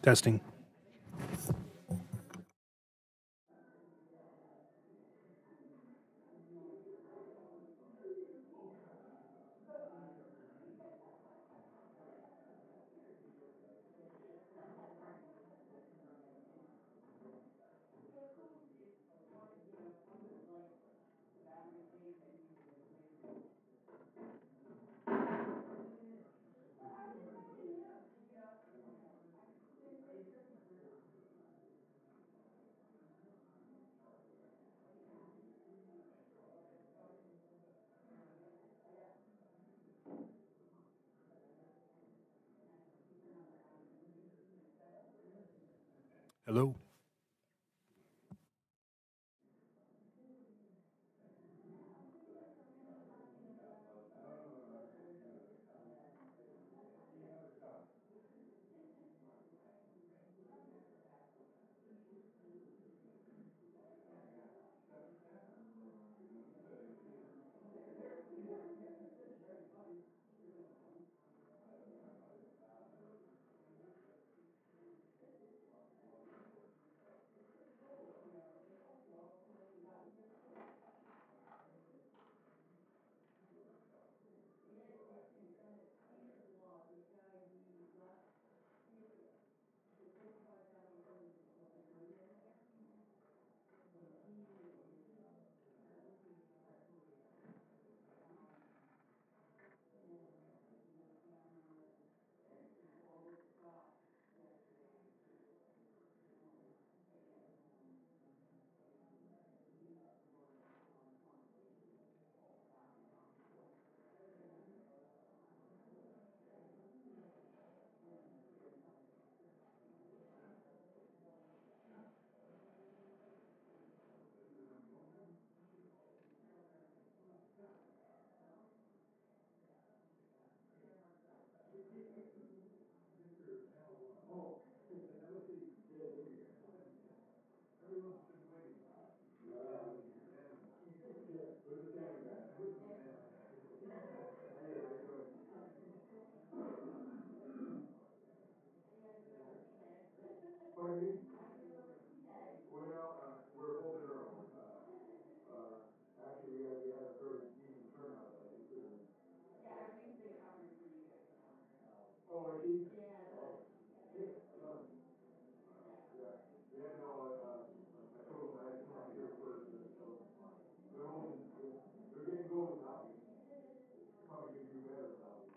Testing. Hello. Pardon me? Well, we're holding our own. Actually, we had a fairly decent turnout, I think. Yeah, everything's been covered for you guys. Oh, is she? Yeah. Oh. Done. Yeah. Yeah, no, I told them I'd come out here first, and so they're holding, they're getting going without me. Probably could do better without me.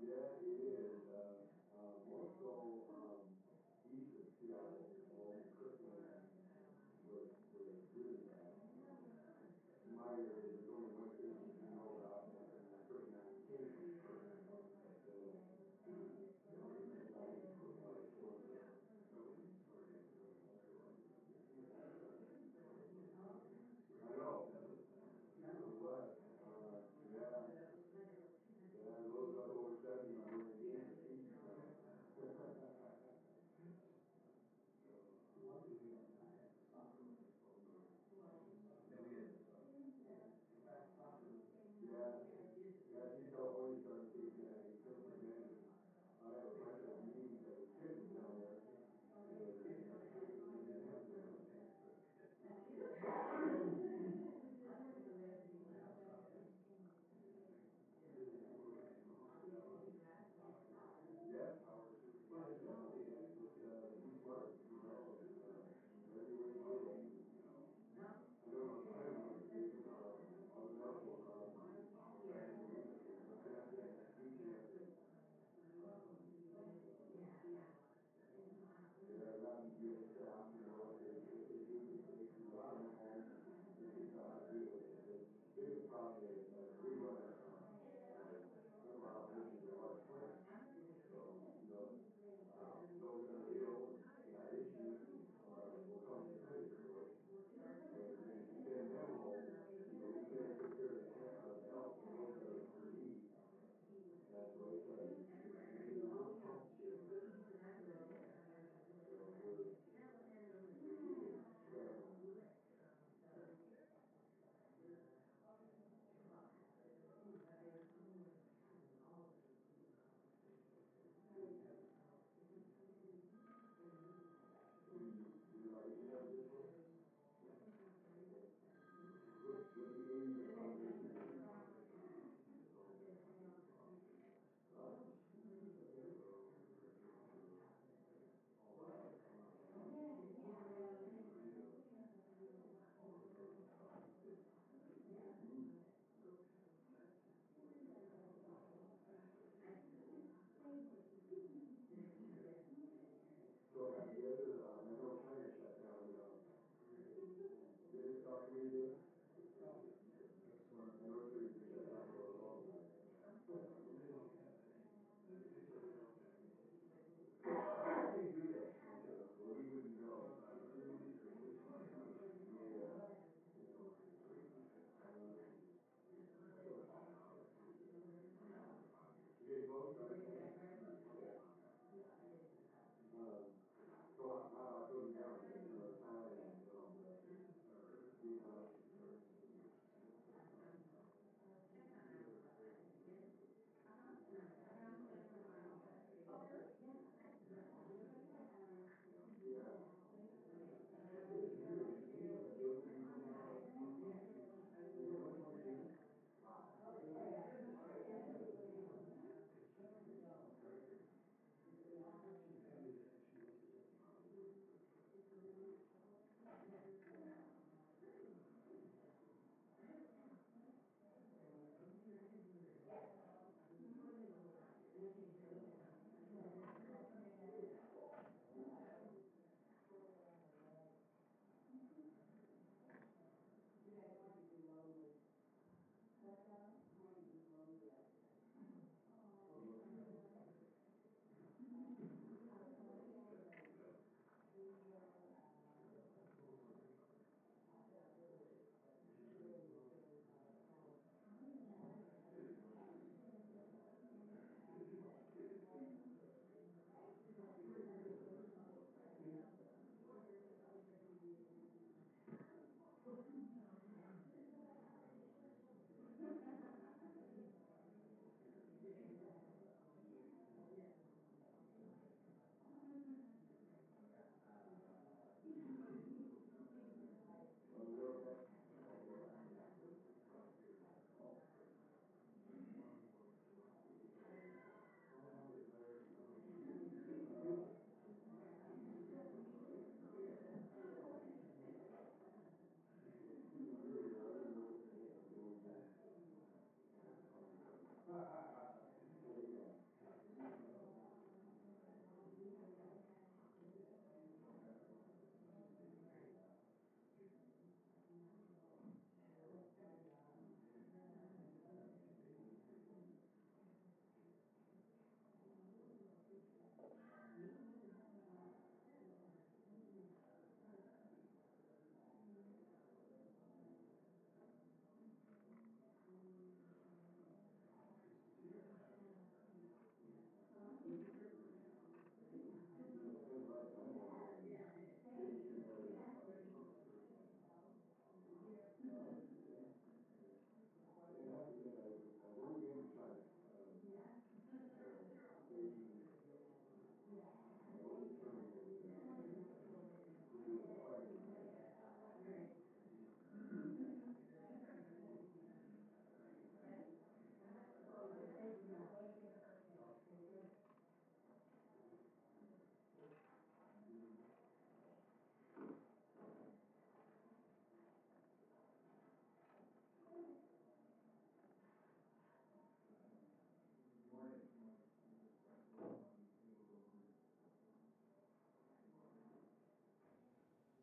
Yeah, it is. More so east of Seattle, well, Christmas was really bad. In my area, there's only one case that we know about, and that person actually came from Perth. But the only people that I can put like was I know. It was. Yeah. Yeah, those up over 70 were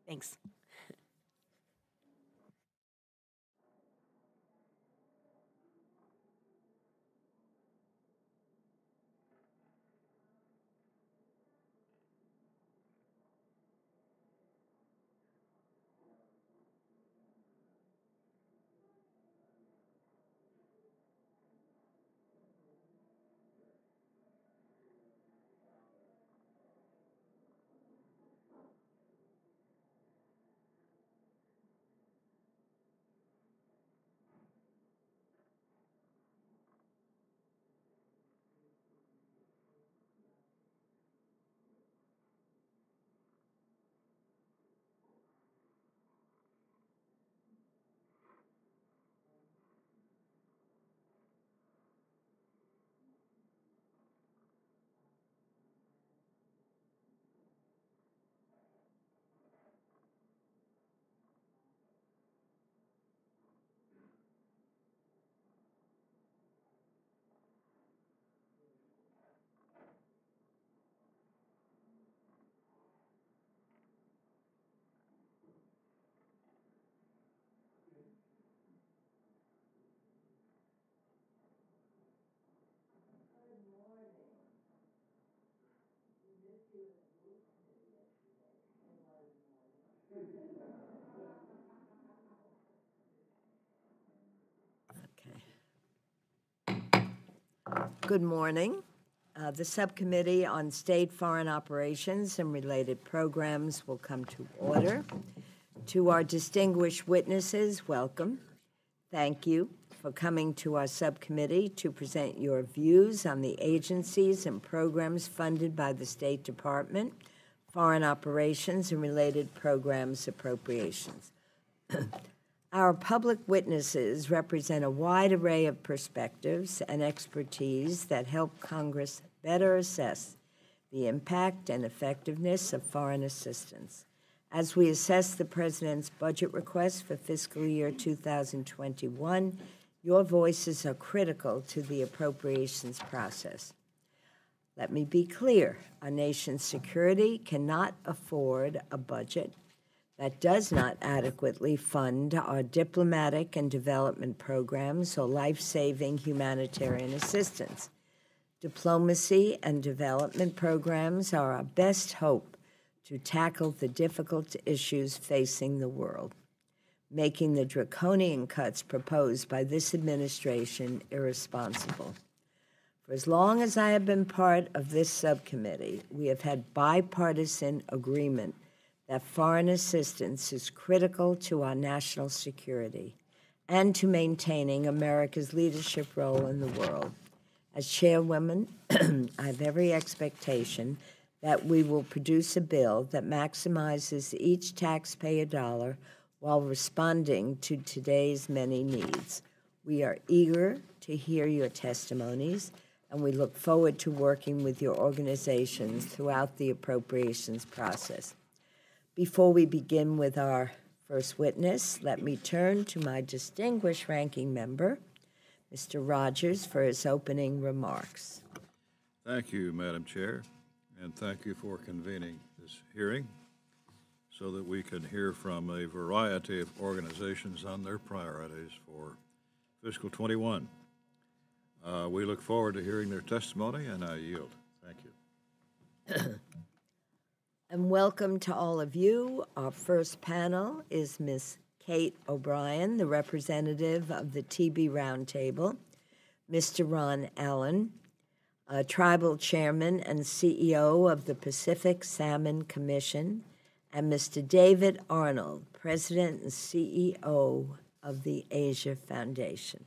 Thanks. Good morning. The Subcommittee on State Foreign Operations and Related Programs will come to order. To our distinguished witnesses, welcome. Thank you for coming to our subcommittee to present your views on the agencies and programs funded by the State Department, Foreign Operations and Related Programs Appropriations. Our public witnesses represent a wide array of perspectives and expertise that help Congress better assess the impact and effectiveness of foreign assistance. As we assess the President's budget request for fiscal year 2021, your voices are critical to the appropriations process. Let me be clear, our nation's security cannot afford a budget that does not adequately fund our diplomatic and development programs or life-saving humanitarian assistance. Diplomacy and development programs are our best hope to tackle the difficult issues facing the world, making the draconian cuts proposed by this administration irresponsible. For as long as I have been part of this subcommittee, we have had bipartisan agreement that foreign assistance is critical to our national security and to maintaining America's leadership role in the world. As chairwoman, I have every expectation that we will produce a bill that maximizes each taxpayer dollar while responding to today's many needs. We are eager to hear your testimonies, and we look forward to working with your organizations throughout the appropriations process. Before we begin with our first witness, let me turn to my distinguished ranking member, Mr. Rogers, for his opening remarks. Thank you, Madam Chair, and thank you for convening this hearing so that we can hear from a variety of organizations on their priorities for fiscal 21. We look forward to hearing their testimony, and I yield. Thank you. And welcome to all of you. Our first panel is Ms. Kate O'Brien, the representative of the TB Roundtable, Mr. Ron Allen, Tribal Chairman and CEO of the Pacific Salmon Commission, and Mr. David Arnold, President and CEO of the Asia Foundation.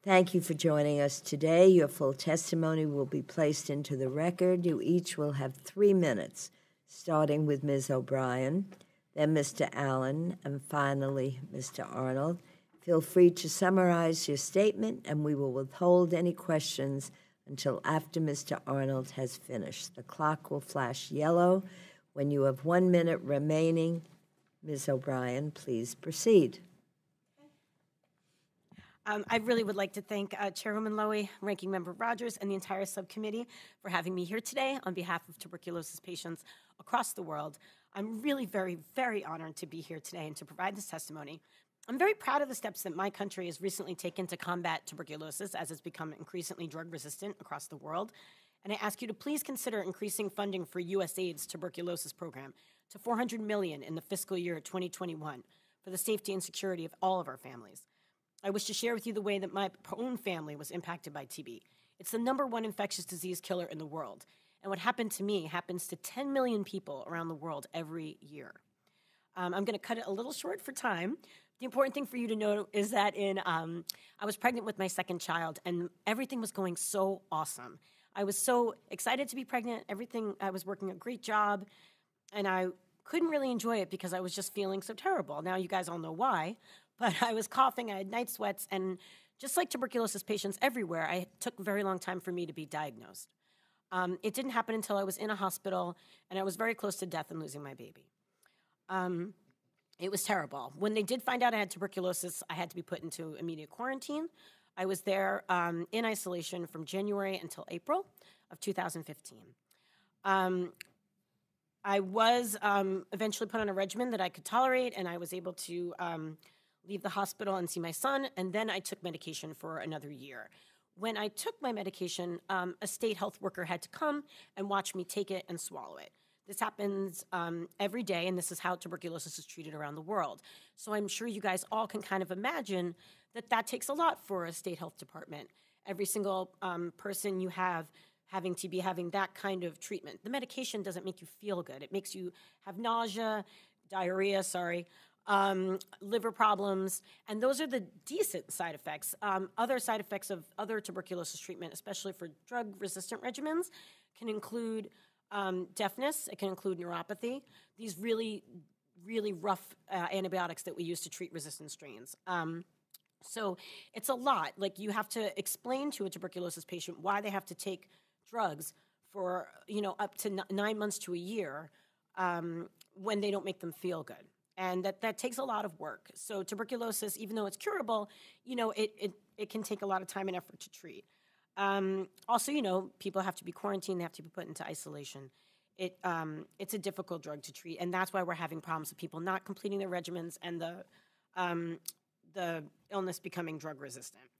Thank you for joining us today. Your full testimony will be placed into the record. You each will have 3 minutes, starting with Ms. O'Brien, then Mr. Allen, and finally Mr. Arnold. Feel free to summarize your statement, and we will withhold any questions until after Mr. Arnold has finished. The clock will flash yellow when you have 1 minute remaining. Ms. O'Brien, please proceed. I really would like to thank Chairwoman Lowy, Ranking Member Rogers, and the entire subcommittee for having me here today on behalf of tuberculosis patients across the world. I'm really very, very honored to be here today and to provide this testimony. I'm very proud of the steps that my country has recently taken to combat tuberculosis as it's become increasingly drug-resistant across the world. And I ask you to please consider increasing funding for Usaid's tuberculosis program to $400 million in the fiscal year 2021 for the safety and security of all of our families. I wish to share with you the way that my own family was impacted by TB. It's the #1 infectious disease killer in the world. And what happened to me happens to 10 million people around the world every year. I'm going to cut it a little short for time. The important thing for you to know is that I was pregnant with my second child, and everything was going so awesome. I was so excited to be pregnant. I was working a great job, and I couldn't really enjoy it because I was just feeling so terrible. Now you guys all know why, but I was coughing, I had night sweats, and just like tuberculosis patients everywhere, it took a very long time for me to be diagnosed. It didn't happen until I was in a hospital, and I was very close to death and losing my baby. It was terrible. When they did find out I had tuberculosis, I had to be put into immediate quarantine. I was there in isolation from January until April of 2015. I was eventually put on a regimen that I could tolerate, and I was able to leave the hospital and see my son, and then I took medication for another year. When I took my medication, a state health worker had to come and watch me take it and swallow it. This happens every day, and this is how tuberculosis is treated around the world. So I'm sure you guys all can kind of imagine that takes a lot for a state health department. Every single person you have having TB, having that kind of treatment. The medication doesn't make you feel good. It makes you have nausea, diarrhea, liver problems, and those are the decent side effects. Other side effects of other tuberculosis treatment, especially for drug-resistant regimens, can include deafness. It can include neuropathy. These really, really rough antibiotics that we use to treat resistant strains. So it's a lot. Like, you have to explain to a tuberculosis patient why they have to take drugs for, up to 9 months to a year when they don't make them feel good. And that takes a lot of work. So tuberculosis, even though it's curable, it can take a lot of time and effort to treat. Also, people have to be quarantined. They have to be put into isolation. It's a difficult drug to treat, and that's why we're having problems with people not completing their regimens and the illness becoming drug resistant.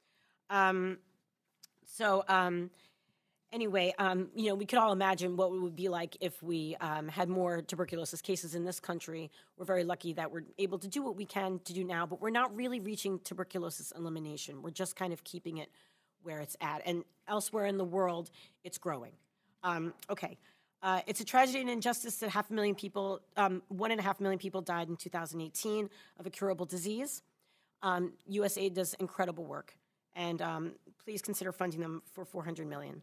Anyway, we could all imagine what it would be like if we had more tuberculosis cases in this country. We're very lucky that we're able to do what we can to do now, but we're not really reaching tuberculosis elimination. We're just kind of keeping it where it's at. And elsewhere in the world, it's growing. It's a tragedy and injustice that 500,000 people, 1.5 million people died in 2018 of a curable disease. Usaid does incredible work, and please consider funding them for $400 million.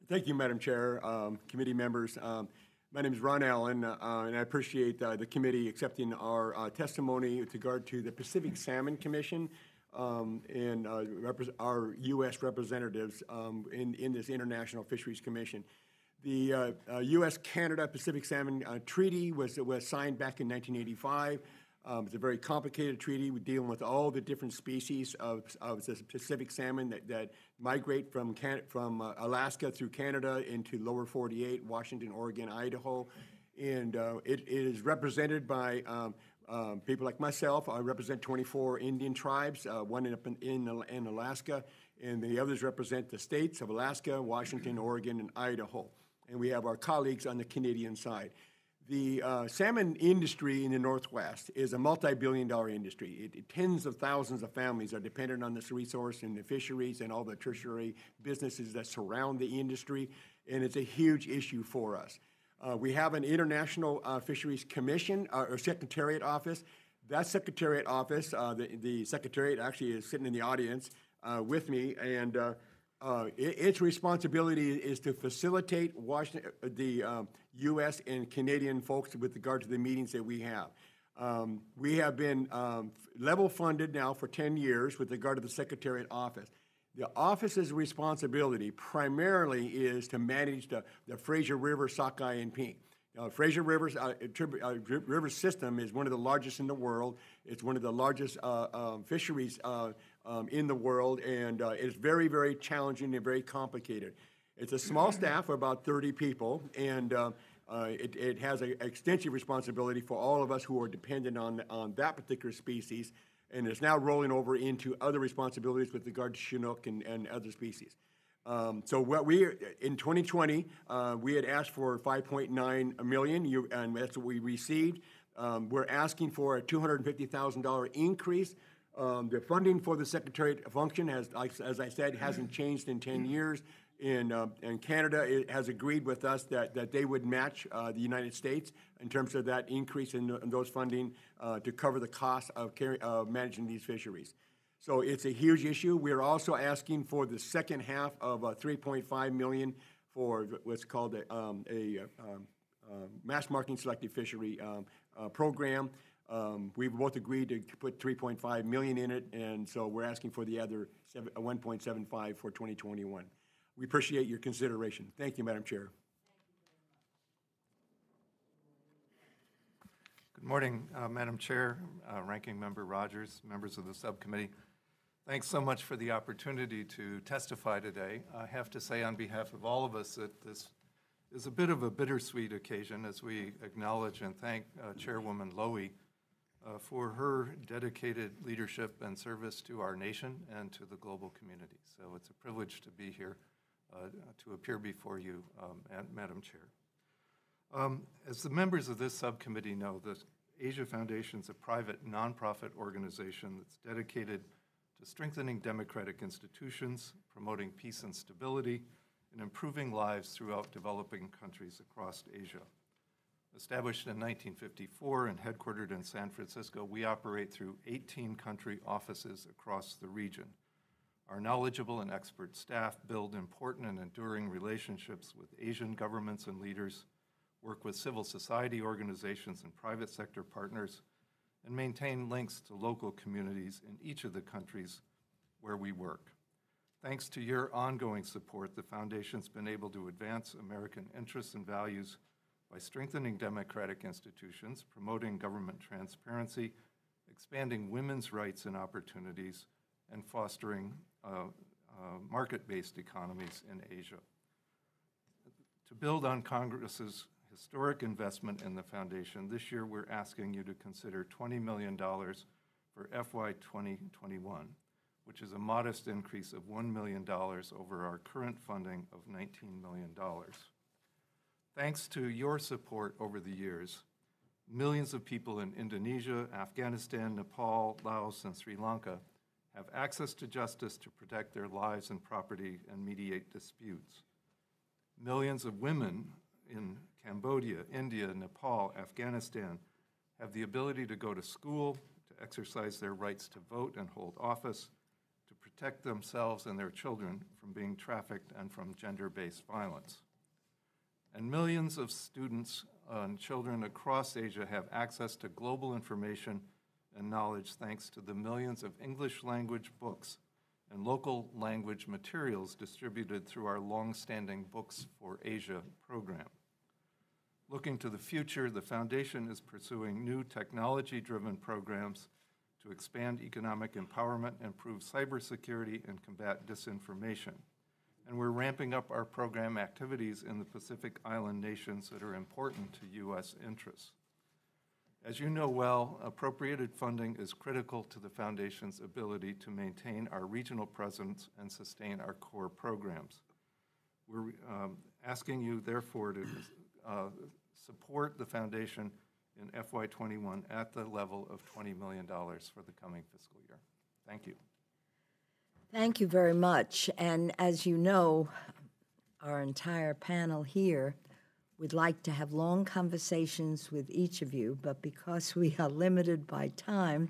Thank you, Madam Chair, committee members. My name is Ron Allen, and I appreciate the committee accepting our testimony with regard to the Pacific Salmon Commission and our U.S. representatives in this International Fisheries Commission. The U.S.-Canada Pacific Salmon Treaty was signed back in 1985. It's a very complicated treaty. We're dealing with all the different species of the Pacific salmon that migrate from Alaska through Canada into lower 48, Washington, Oregon, Idaho. And it is represented by people like myself. I represent 24 Indian tribes, one up in Alaska, and the others represent the states of Alaska, Washington, Oregon, and Idaho. And we have our colleagues on the Canadian side. The salmon industry in the Northwest is a multi-billion-dollar industry. Tens of thousands of families are dependent on this resource and the fisheries and all the tertiary businesses that surround the industry, and it's a huge issue for us. We have an International Fisheries Commission, or Secretariat Office. That Secretariat Office, the Secretariat actually is sitting in the audience with me, and its responsibility is to facilitate the U.S. and Canadian folks with regard to the meetings that we have. We have been level funded now for 10 years with regard to the Secretariat Office. The office's responsibility primarily is to manage the Fraser River, Sockeye, and Pink. Fraser River's river system is one of the largest in the world. It's one of the largest fisheries in the world, and it's very, very challenging and very complicated. It's a small staff of about 30 people, and it has an extensive responsibility for all of us who are dependent on that particular species, and it's now rolling over into other responsibilities with regard to Chinook and other species. So what in 2020, we had asked for $5.9 million, and that's what we received. We're asking for a $250,000 increase. The funding for the Secretariat function, as I said, hasn't changed in 10 years. And Canada has agreed with us that they would match the United States in terms of that increase in those funding to cover the cost of managing these fisheries. So it's a huge issue. We're also asking for the second half of $3.5 million for what's called a mass marketing selective fishery program. We've both agreed to put $3.5 million in it, and so we're asking for the other $1.75 for 2021. We appreciate your consideration. Thank you, Madam Chair. Good morning, Madam Chair, Ranking Member Rogers, members of the subcommittee. Thanks so much for the opportunity to testify today. I have to say on behalf of all of us that this is a bit of a bittersweet occasion as we acknowledge and thank Chairwoman Lowy for her dedicated leadership and service to our nation and to the global community. So it's a privilege to be here to appear before you, Madam Chair. As the members of this subcommittee know, the Asia Foundation is a private nonprofit organization that's dedicated to strengthening democratic institutions, promoting peace and stability, and improving lives throughout developing countries across Asia. Established in 1954 and headquartered in San Francisco, we operate through 18 country offices across the region. Our knowledgeable and expert staff build important and enduring relationships with Asian governments and leaders, work with civil society organizations and private sector partners, and maintain links to local communities in each of the countries where we work. Thanks to your ongoing support, the Foundation's been able to advance American interests and values by strengthening democratic institutions, promoting government transparency, expanding women's rights and opportunities, and fostering market-based economies in Asia. To build on Congress's historic investment in the Foundation, this year we're asking you to consider $20 million for FY 2021, which is a modest increase of $1 million over our current funding of $19 million. Thanks to your support over the years, millions of people in Indonesia, Afghanistan, Nepal, Laos, and Sri Lanka have access to justice to protect their lives and property and mediate disputes. Millions of women in Cambodia, India, Nepal, Afghanistan have the ability to go to school, to exercise their rights to vote and hold office, to protect themselves and their children from being trafficked and from gender-based violence. And millions of students and children across Asia have access to global information and knowledge thanks to the millions of English language books and local language materials distributed through our long-standing Books for Asia program. Looking to the future, the Foundation is pursuing new technology-driven programs to expand economic empowerment, improve cybersecurity, and combat disinformation. And we're ramping up our program activities in the Pacific Island nations that are important to U.S. interests. As you know well, appropriated funding is critical to the Foundation's ability to maintain our regional presence and sustain our core programs. We're asking you, therefore, to support the Foundation in FY21 at the level of $20 million for the coming fiscal year. Thank you. Thank you very much. And as you know, our entire panel here would like to have long conversations with each of you, but because we are limited by time,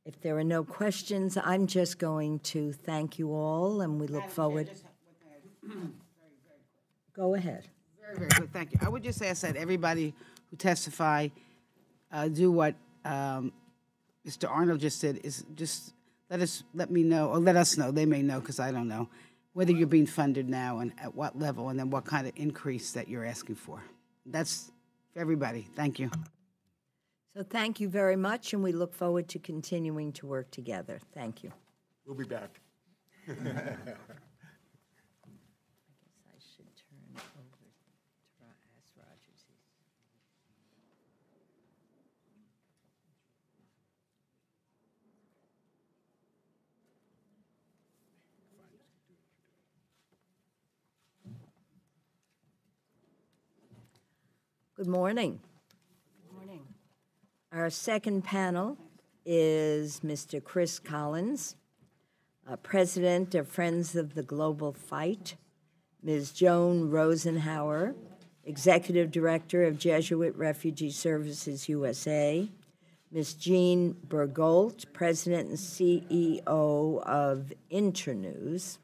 if there are no questions, I'm just going to thank you all, and we look forward. Go ahead. Very, very good. Thank you. I would just ask that everybody who testify do what Mr. Arnold just said, is just let me know, or let us know, they may know because I don't know, whether you're being funded now and at what level, and then what kind of increase that you're asking for. That's for everybody. Thank you. So thank you very much, and we look forward to continuing to work together. Thank you. We'll be back. I guess I should turn over to ask Rogers. Good morning. Good morning. Our second panel is Mr. Chris Collins, President of Friends of the Global Fight, Ms. Joan Rosenhauer, Executive Director of Jesuit Refugee Services USA, Ms. Jean Bergolt, President and CEO of Internews.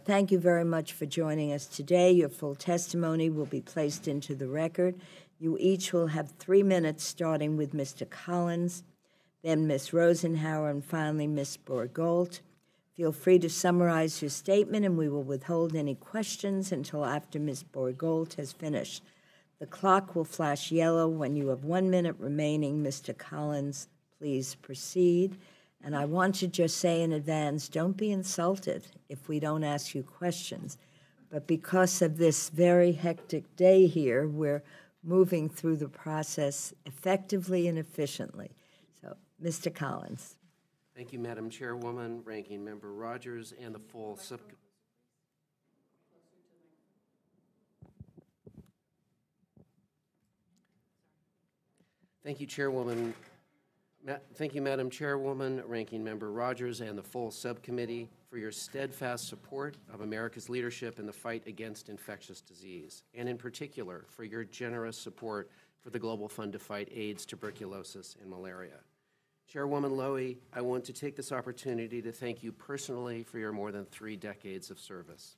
Thank you very much for joining us today. Your full testimony will be placed into the record. You each will have 3 minutes, starting with Mr. Collins, then Ms. Rosenhauer, and finally Ms. Bergolt. Feel free to summarize your statement, and we will withhold any questions until after Ms. Bergolt has finished. The clock will flash yellow when you have 1 minute remaining. Mr. Collins, please proceed. And I want to just say in advance, don't be insulted if we don't ask you questions. But because of this very hectic day here, we're moving through the process effectively and efficiently. So, Mr. Collins. Thank you, Madam Chairwoman, Ranking Member Rogers, and the full subcommittee. Thank you, Chairwoman. Thank you, Madam Chairwoman, Ranking Member Rogers, and the full subcommittee for your steadfast support of America's leadership in the fight against infectious disease, and in particular for your generous support for the Global Fund to fight AIDS, tuberculosis, and malaria. Chairwoman Lowy, I want to take this opportunity to thank you personally for your more than 3 decades of service.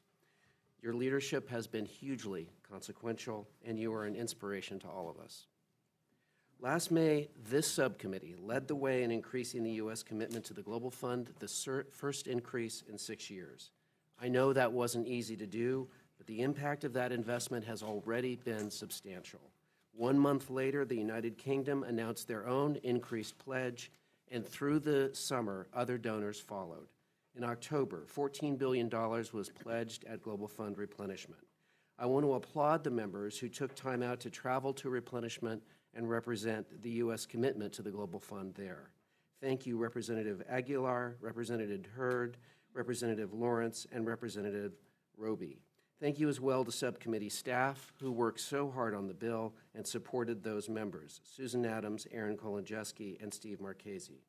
Your leadership has been hugely consequential, and you are an inspiration to all of us. Last May, this subcommittee led the way in increasing the U.S. commitment to the Global Fund, the first increase in 6 years. I know that wasn't easy to do, but the impact of that investment has already been substantial. 1 month later, the United Kingdom announced their own increased pledge, and through the summer, other donors followed. In October, $14 billion was pledged at Global Fund replenishment. I want to applaud the members who took time out to travel to replenishment and represent the U.S. commitment to the Global Fund there. Thank you, Representative Aguilar, Representative Hurd, Representative Lawrence, and Representative Roby. Thank you as well to subcommittee staff who worked so hard on the bill and supported those members, Susan Adams, Aaron Kolonjeski, and Steve Marchese.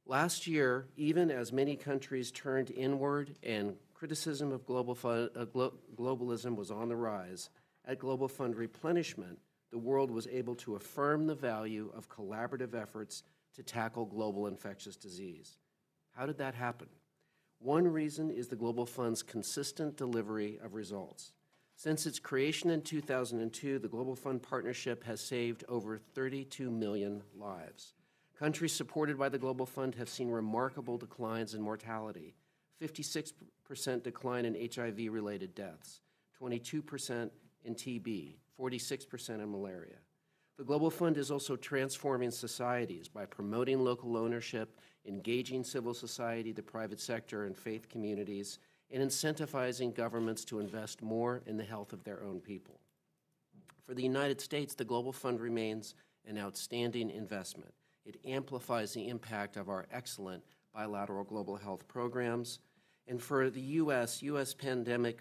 Last year, even as many countries turned inward and criticism of globalism was on the rise, at Global Fund replenishment, the world was able to affirm the value of collaborative efforts to tackle global infectious disease. How did that happen? One reason is the Global Fund's consistent delivery of results. Since its creation in 2002, the Global Fund partnership has saved over 32 million lives. Countries supported by the Global Fund have seen remarkable declines in mortality, 56% decline in HIV-related deaths, 22% in TB, 46% in malaria. The Global Fund is also transforming societies by promoting local ownership, engaging civil society, the private sector, and faith communities, and incentivizing governments to invest more in the health of their own people. For the United States, the Global Fund remains an outstanding investment. It amplifies the impact of our excellent bilateral global health programs. And for the U.S. pandemic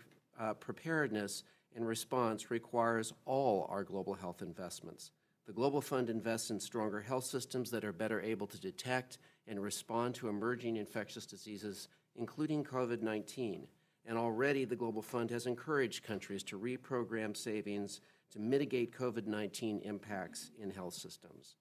preparedness and response requires all our global health investments. The Global Fund invests in stronger health systems that are better able to detect and respond to emerging infectious diseases, including COVID-19. And already the Global Fund has encouraged countries to reprogram savings to mitigate COVID-19 impacts in health systems.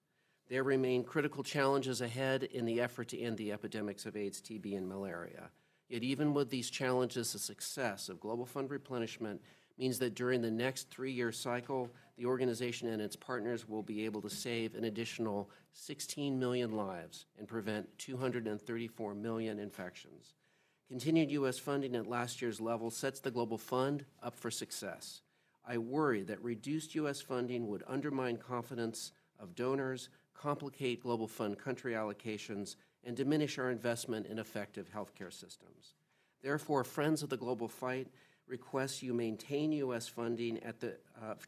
There remain critical challenges ahead in the effort to end the epidemics of AIDS, TB, and malaria. Yet even with these challenges, the success of Global Fund replenishment means that during the next 3-year cycle, the organization and its partners will be able to save an additional 16 million lives and prevent 234 million infections. Continued U.S. funding at last year's level sets the Global Fund up for success. I worry that reduced U.S. funding would undermine confidence of donors, complicate Global Fund country allocations, and diminish our investment in effective healthcare systems. Therefore, Friends of the Global Fight requests you maintain U.S. funding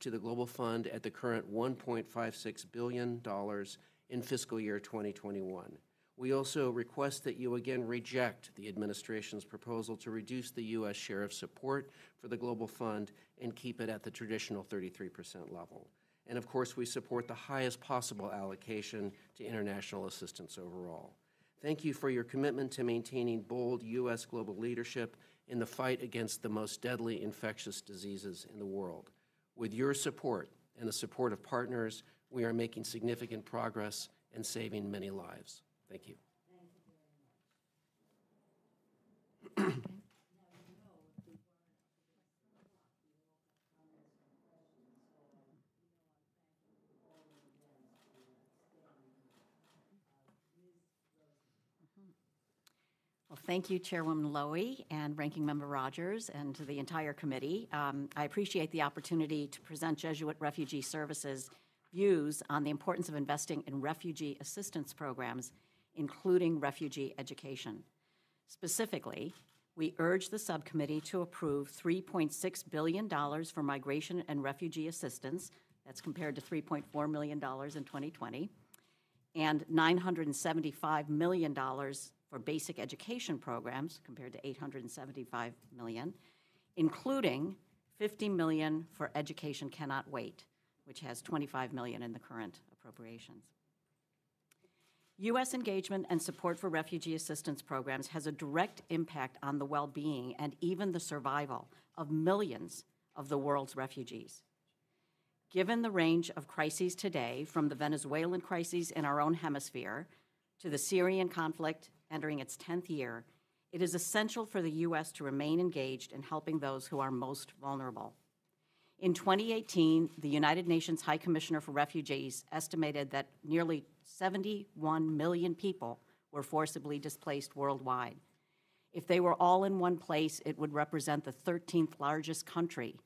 to the Global Fund at the current $1.56 billion in fiscal year 2021. We also request that you again reject the administration's proposal to reduce the U.S. share of support for the Global Fund and keep it at the traditional 33% level. And of course, we support the highest possible allocation to international assistance overall. Thank you for your commitment to maintaining bold U.S. global leadership in the fight against the most deadly infectious diseases in the world. With your support and the support of partners, we are making significant progress and saving many lives. Thank you. Well, thank you, Chairwoman Lowy and Ranking Member Rogers, and to the entire committee. I appreciate the opportunity to present Jesuit Refugee Services' views on the importance of investing in refugee assistance programs, including refugee education. Specifically, we urge the subcommittee to approve $3.6 billion for migration and refugee assistance, that's compared to $3.4 million in 2020, and $975 million for basic education programs, compared to $875 million, including $50 million for Education Cannot Wait, which has $25 million in the current appropriations. U.S. engagement and support for refugee assistance programs has a direct impact on the well-being and even the survival of millions of the world's refugees. Given the range of crises today, from the Venezuelan crises in our own hemisphere to the Syrian conflict entering its 10th year, it is essential for the U.S. to remain engaged in helping those who are most vulnerable. In 2018, the United Nations High Commissioner for Refugees estimated that nearly 71 million people were forcibly displaced worldwide. If they were all in one place, it would represent the 13th largest country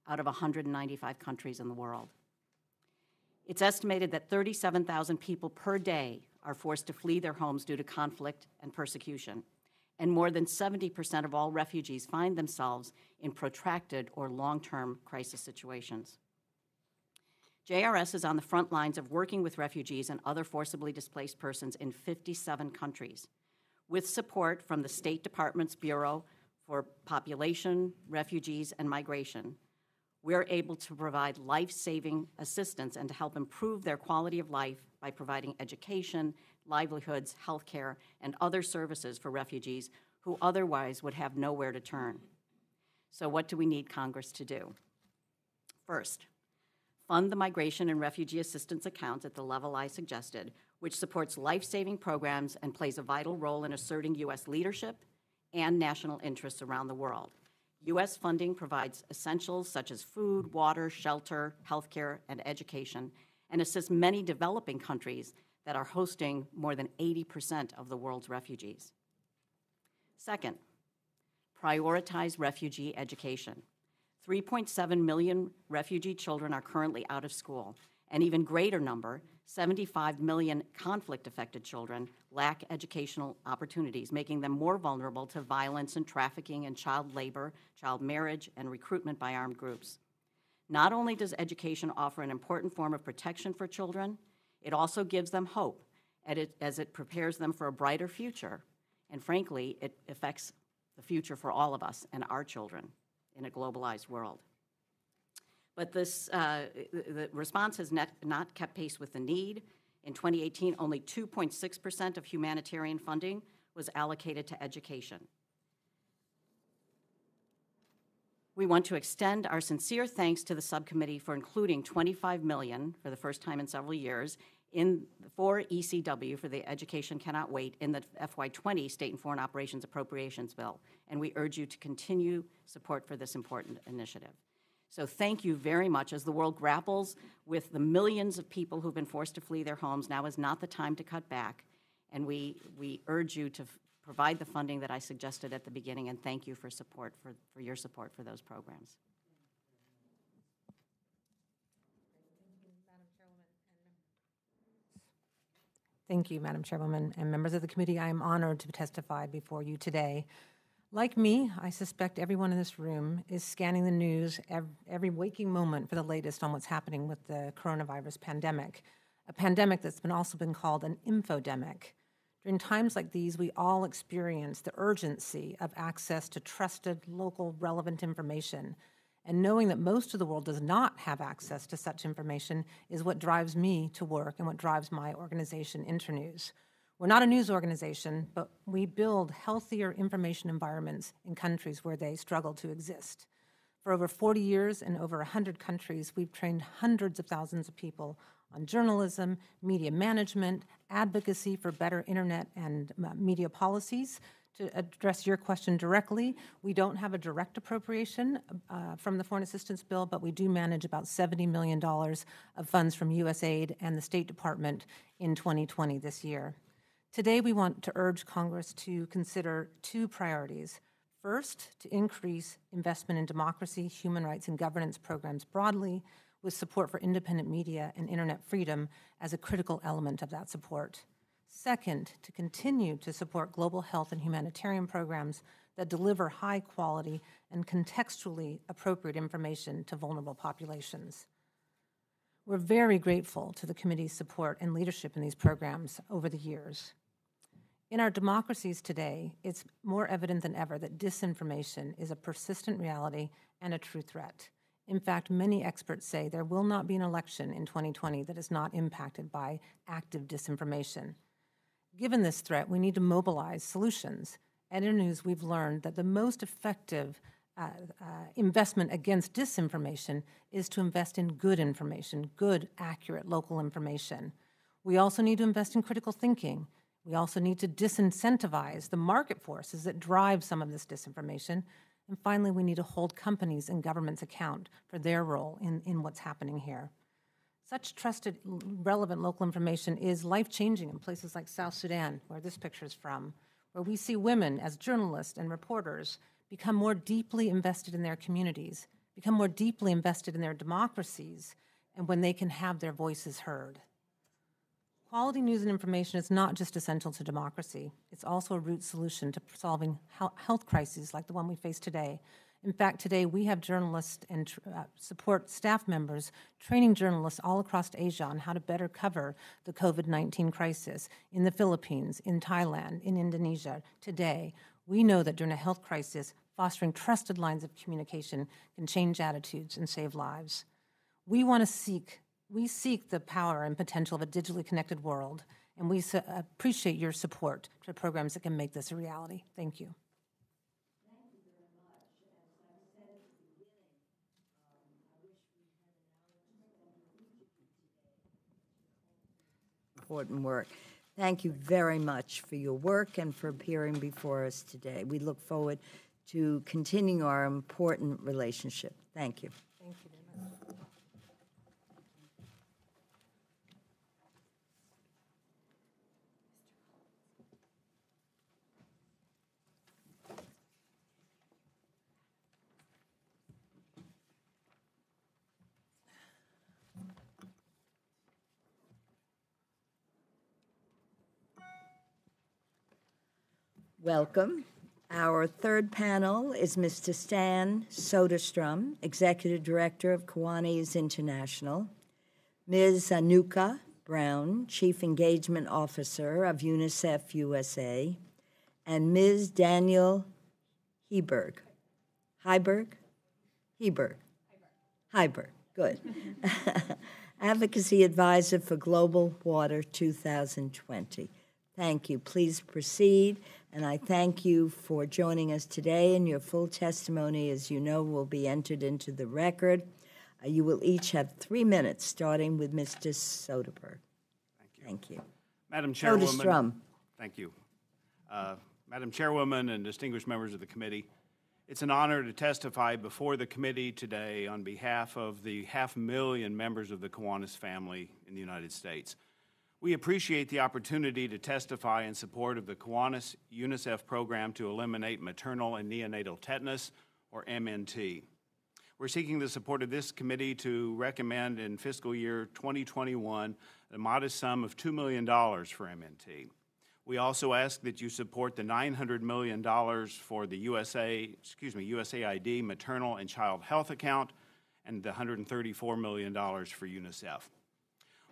out of 195 countries in the world. It's estimated that 37,000 people per day are forced to flee their homes due to conflict and persecution, and more than 70% of all refugees find themselves in protracted or long-term crisis situations. JRS is on the front lines of working with refugees and other forcibly displaced persons in 57 countries, with support from the State Department's Bureau for Population, Refugees, and Migration. We're able to provide life-saving assistance and to help improve their quality of life by providing education, livelihoods, healthcare, and other services for refugees who otherwise would have nowhere to turn. So what do we need Congress to do? First, fund the migration and refugee assistance accounts at the level I suggested, which supports life-saving programs and plays a vital role in asserting U.S. leadership and national interests around the world. U.S. funding provides essentials such as food, water, shelter, healthcare, and education, and assists many developing countries that are hosting more than 80% of the world's refugees. Second, prioritize refugee education. 3.7 million refugee children are currently out of school. An even greater number, 75 million conflict-affected children, lack educational opportunities, making them more vulnerable to violence and trafficking and child labor, child marriage, and recruitment by armed groups. Not only does education offer an important form of protection for children, it also gives them hope as it prepares them for a brighter future. And frankly, it affects the future for all of us and our children in a globalized world. But this, the response has not kept pace with the need. In 2018, only 2.6% of humanitarian funding was allocated to education. We want to extend our sincere thanks to the subcommittee for including $25 million for the first time in several years for ECW, for the Education Cannot Wait, in the FY20 State and Foreign Operations Appropriations Bill, and we urge you to continue support for this important initiative. So thank you very much. As the world grapples with the millions of people who've been forced to flee their homes, now is not the time to cut back, and we urge you to provide the funding that I suggested at the beginning, and thank you for your support for those programs. Thank you, Madam Chairwoman and members of the committee. I am honored to testify before you today. Like me, I suspect everyone in this room is scanning the news every waking moment for the latest on what's happening with the coronavirus pandemic, a pandemic that's also been called an infodemic. During times like these, we all experience the urgency of access to trusted, local, relevant information. And knowing that most of the world does not have access to such information is what drives me to work and what drives my organization, Internews. We're not a news organization, but we build healthier information environments in countries where they struggle to exist. For over 40 years in over 100 countries, we've trained hundreds of thousands of people on journalism, media management, advocacy for better internet and media policies. To address your question directly, we don't have a direct appropriation from the Foreign Assistance Bill, but we do manage about $70 million of funds from Usaid and the State Department in 2020 this year. Today, we want to urge Congress to consider two priorities. First, to increase investment in democracy, human rights, and governance programs broadly, with support for independent media and internet freedom as a critical element of that support. Second, to continue to support global health and humanitarian programs that deliver high quality and contextually appropriate information to vulnerable populations. We're very grateful to the committee's support and leadership in these programs over the years. In our democracies today, it's more evident than ever that disinformation is a persistent reality and a true threat. In fact, many experts say there will not be an election in 2020 that is not impacted by active disinformation. Given this threat, we need to mobilize solutions. At Internews, we've learned that the most effective investment against disinformation is to invest in good information, good, accurate local information. We also need to invest in critical thinking. We also need to disincentivize the market forces that drive some of this disinformation. And finally, we need to hold companies and governments account for their role in what's happening here. Such trusted, relevant local information is life-changing in places like South Sudan, where this picture is from, where we see women as journalists and reporters become more deeply invested in their communities, become more deeply invested in their democracies, and when they can have their voices heard. Quality news and information is not just essential to democracy. It's also a root solution to solving health crises like the one we face today. In fact, today we have journalists and support staff members training journalists all across Asia on how to better cover the COVID-19 crisis in the Philippines, in Thailand, in Indonesia. Today, we know that during a health crisis, fostering trusted lines of communication can change attitudes and save lives. We seek the power and potential of a digitally connected world, and we appreciate your support to programs that can make this a reality. Thank you. Important work. Thank you very much for your work and for appearing before us today. We look forward to continuing our important relationship. Thank you. Thank you very much. Welcome. Our third panel is Mr. Stan Soderstrom, Executive Director of Kiwanis International, Ms. Anuka Brown, Chief Engagement Officer of Unicef USA, and Ms. Daniel Heiberg, good. Advocacy Advisor for Global Water 2020. Thank you. Please proceed. And I thank you for joining us today, and your full testimony, as you know, will be entered into the record. You will each have 3 minutes, starting with Mr. Soderberg. Thank you. Thank you. Madam Chairwoman. Soderstrom. Thank you. Madam Chairwoman and distinguished members of the committee, it's an honor to testify before the committee today on behalf of the 500,000 members of the Kiwanis family in the United States. We appreciate the opportunity to testify in support of the Kiwanis UNICEF program to eliminate maternal and neonatal tetanus, or MNT. We're seeking the support of this committee to recommend in fiscal year 2021 a modest sum of $2 million for MNT. We also ask that you support the $900 million for the USAID Maternal and Child Health Account and the $134 million for Unicef.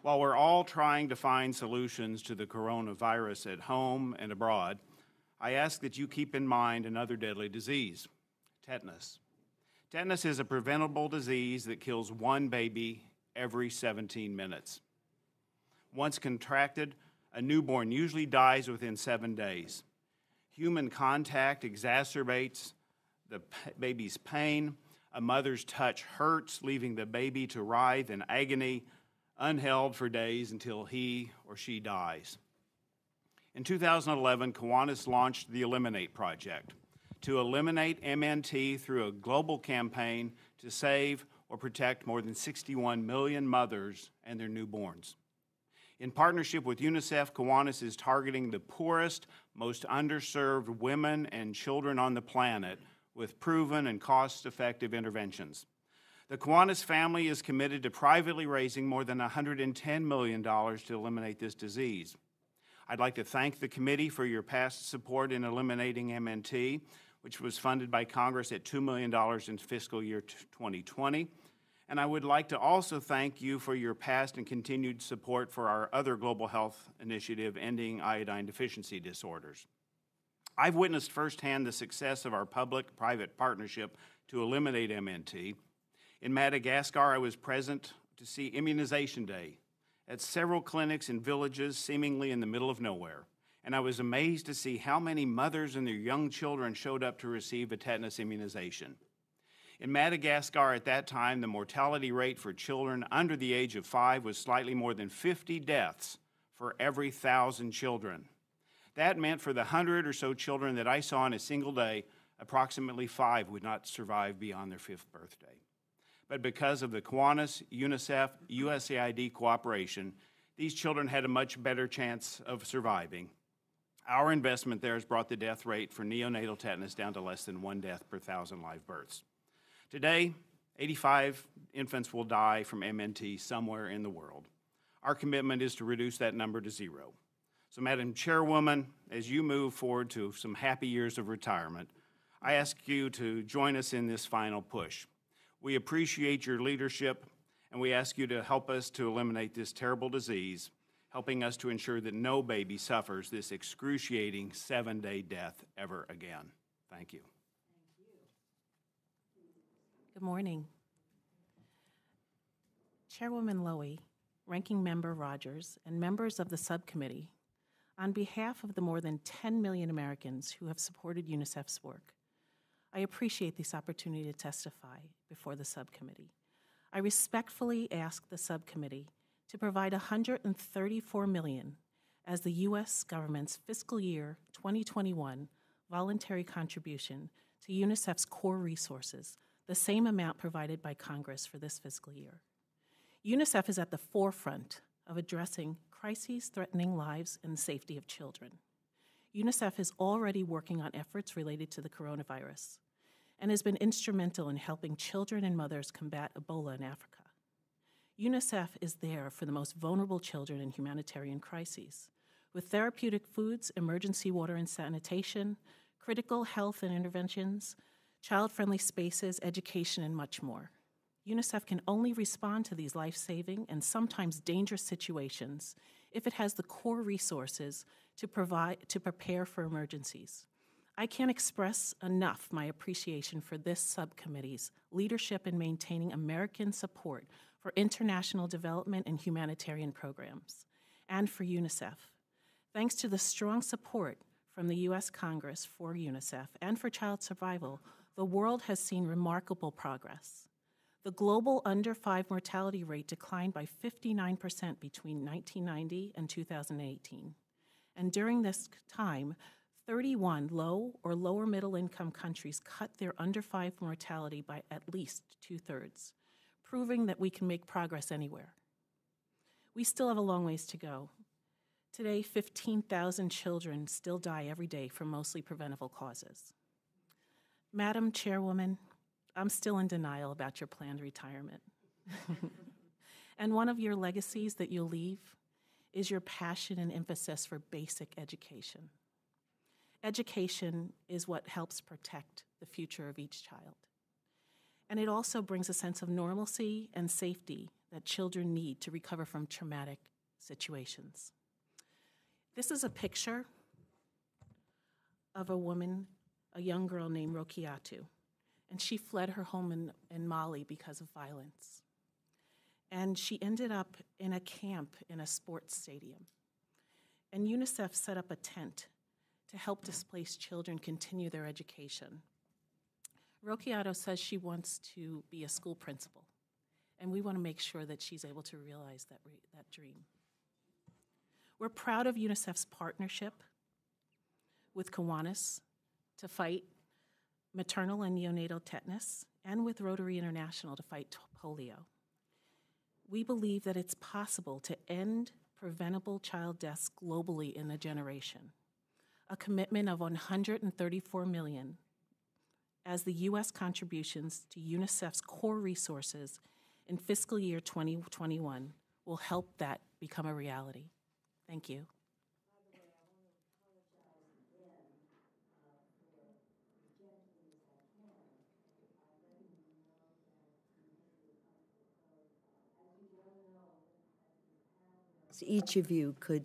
While we're all trying to find solutions to the coronavirus at home and abroad, I ask that you keep in mind another deadly disease, tetanus. Tetanus is a preventable disease that kills one baby every 17 minutes. Once contracted, a newborn usually dies within 7 days. Human contact exacerbates the baby's pain. A mother's touch hurts, leaving the baby to writhe in agony, unheld for days until he or she dies. In 2011, Kiwanis launched the Eliminate Project to eliminate MNT through a global campaign to save or protect more than 61 million mothers and their newborns. In partnership with Unicef, Kiwanis is targeting the poorest, most underserved women and children on the planet with proven and cost-effective interventions. The Kiwanis family is committed to privately raising more than $110 million to eliminate this disease. I'd like to thank the committee for your past support in eliminating MNT, which was funded by Congress at $2 million in fiscal year 2020. And I would like to also thank you for your past and continued support for our other global health initiative, Ending Iodine Deficiency Disorders. I've witnessed firsthand the success of our public-private partnership to eliminate MNT. In Madagascar, I was present to see Immunization Day at several clinics in villages seemingly in the middle of nowhere. And I was amazed to see how many mothers and their young children showed up to receive a tetanus immunization. In Madagascar at that time, the mortality rate for children under the age of 5 was slightly more than 50 deaths for every 1,000 children. That meant for the 100 or so children that I saw in a single day, approximately 5 would not survive beyond their 5th birthday. But because of the Kiwanis, UNICEF, USAID cooperation, these children had a much better chance of surviving. Our investment there has brought the death rate for neonatal tetanus down to less than 1 death per 1,000 live births. Today, 85 infants will die from MNT somewhere in the world. Our commitment is to reduce that number to 0. So, Madam Chairwoman, as you move forward to some happy years of retirement, I ask you to join us in this final push. We appreciate your leadership, and we ask you to help us to eliminate this terrible disease, helping us to ensure that no baby suffers this excruciating 7-day death ever again. Thank you. Good morning. Chairwoman Lowy, Ranking Member Rogers, and members of the subcommittee, on behalf of the more than 10 million Americans who have supported UNICEF's work, I appreciate this opportunity to testify before the subcommittee. I respectfully ask the subcommittee to provide $134 million as the U.S. government's fiscal year 2021 voluntary contribution to UNICEF's core resources, the same amount provided by Congress for this fiscal year. UNICEF is at the forefront of addressing crises threatening lives and the safety of children. UNICEF is already working on efforts related to the coronavirus and has been instrumental in helping children and mothers combat Ebola in Africa. UNICEF is there for the most vulnerable children in humanitarian crises, with therapeutic foods, emergency water and sanitation, critical health and interventions, child-friendly spaces, education, and much more. UNICEF can only respond to these life-saving and sometimes dangerous situations if it has the core resources to prepare for emergencies. I can't express enough my appreciation for this subcommittee's leadership in maintaining American support for international development and humanitarian programs, and for UNICEF. Thanks to the strong support from the U.S. Congress for UNICEF and for child survival, the world has seen remarkable progress. The global under-5 mortality rate declined by 59% between 1990 and 2018. And during this time, 31 low or lower middle income countries cut their under-5 mortality by at least 2/3, proving that we can make progress anywhere. We still have a long ways to go. Today, 15,000 children still die every day from mostly preventable causes. Madam Chairwoman, I'm still in denial about your planned retirement. And one of your legacies that you'll leave is your passion and emphasis for basic education. Education is what helps protect the future of each child. And it also brings a sense of normalcy and safety that children need to recover from traumatic situations. This is a picture of a woman, a young girl named Rokiatu, and she fled her home in Mali because of violence. And she ended up in a camp in a sports stadium. And Unicef set up a tent to help displaced children continue their education. Rokiatu says she wants to be a school principal, and we want to make sure that she's able to realize that dream. We're proud of UNICEF's partnership with Kiwanis to fight maternal and neonatal tetanus, and with Rotary International to fight polio. We believe that it's possible to end preventable child deaths globally in a generation, a commitment of $134 million as the U.S. contributions to UNICEF's core resources in fiscal year 2021 will help that become a reality. Thank you. Each of you could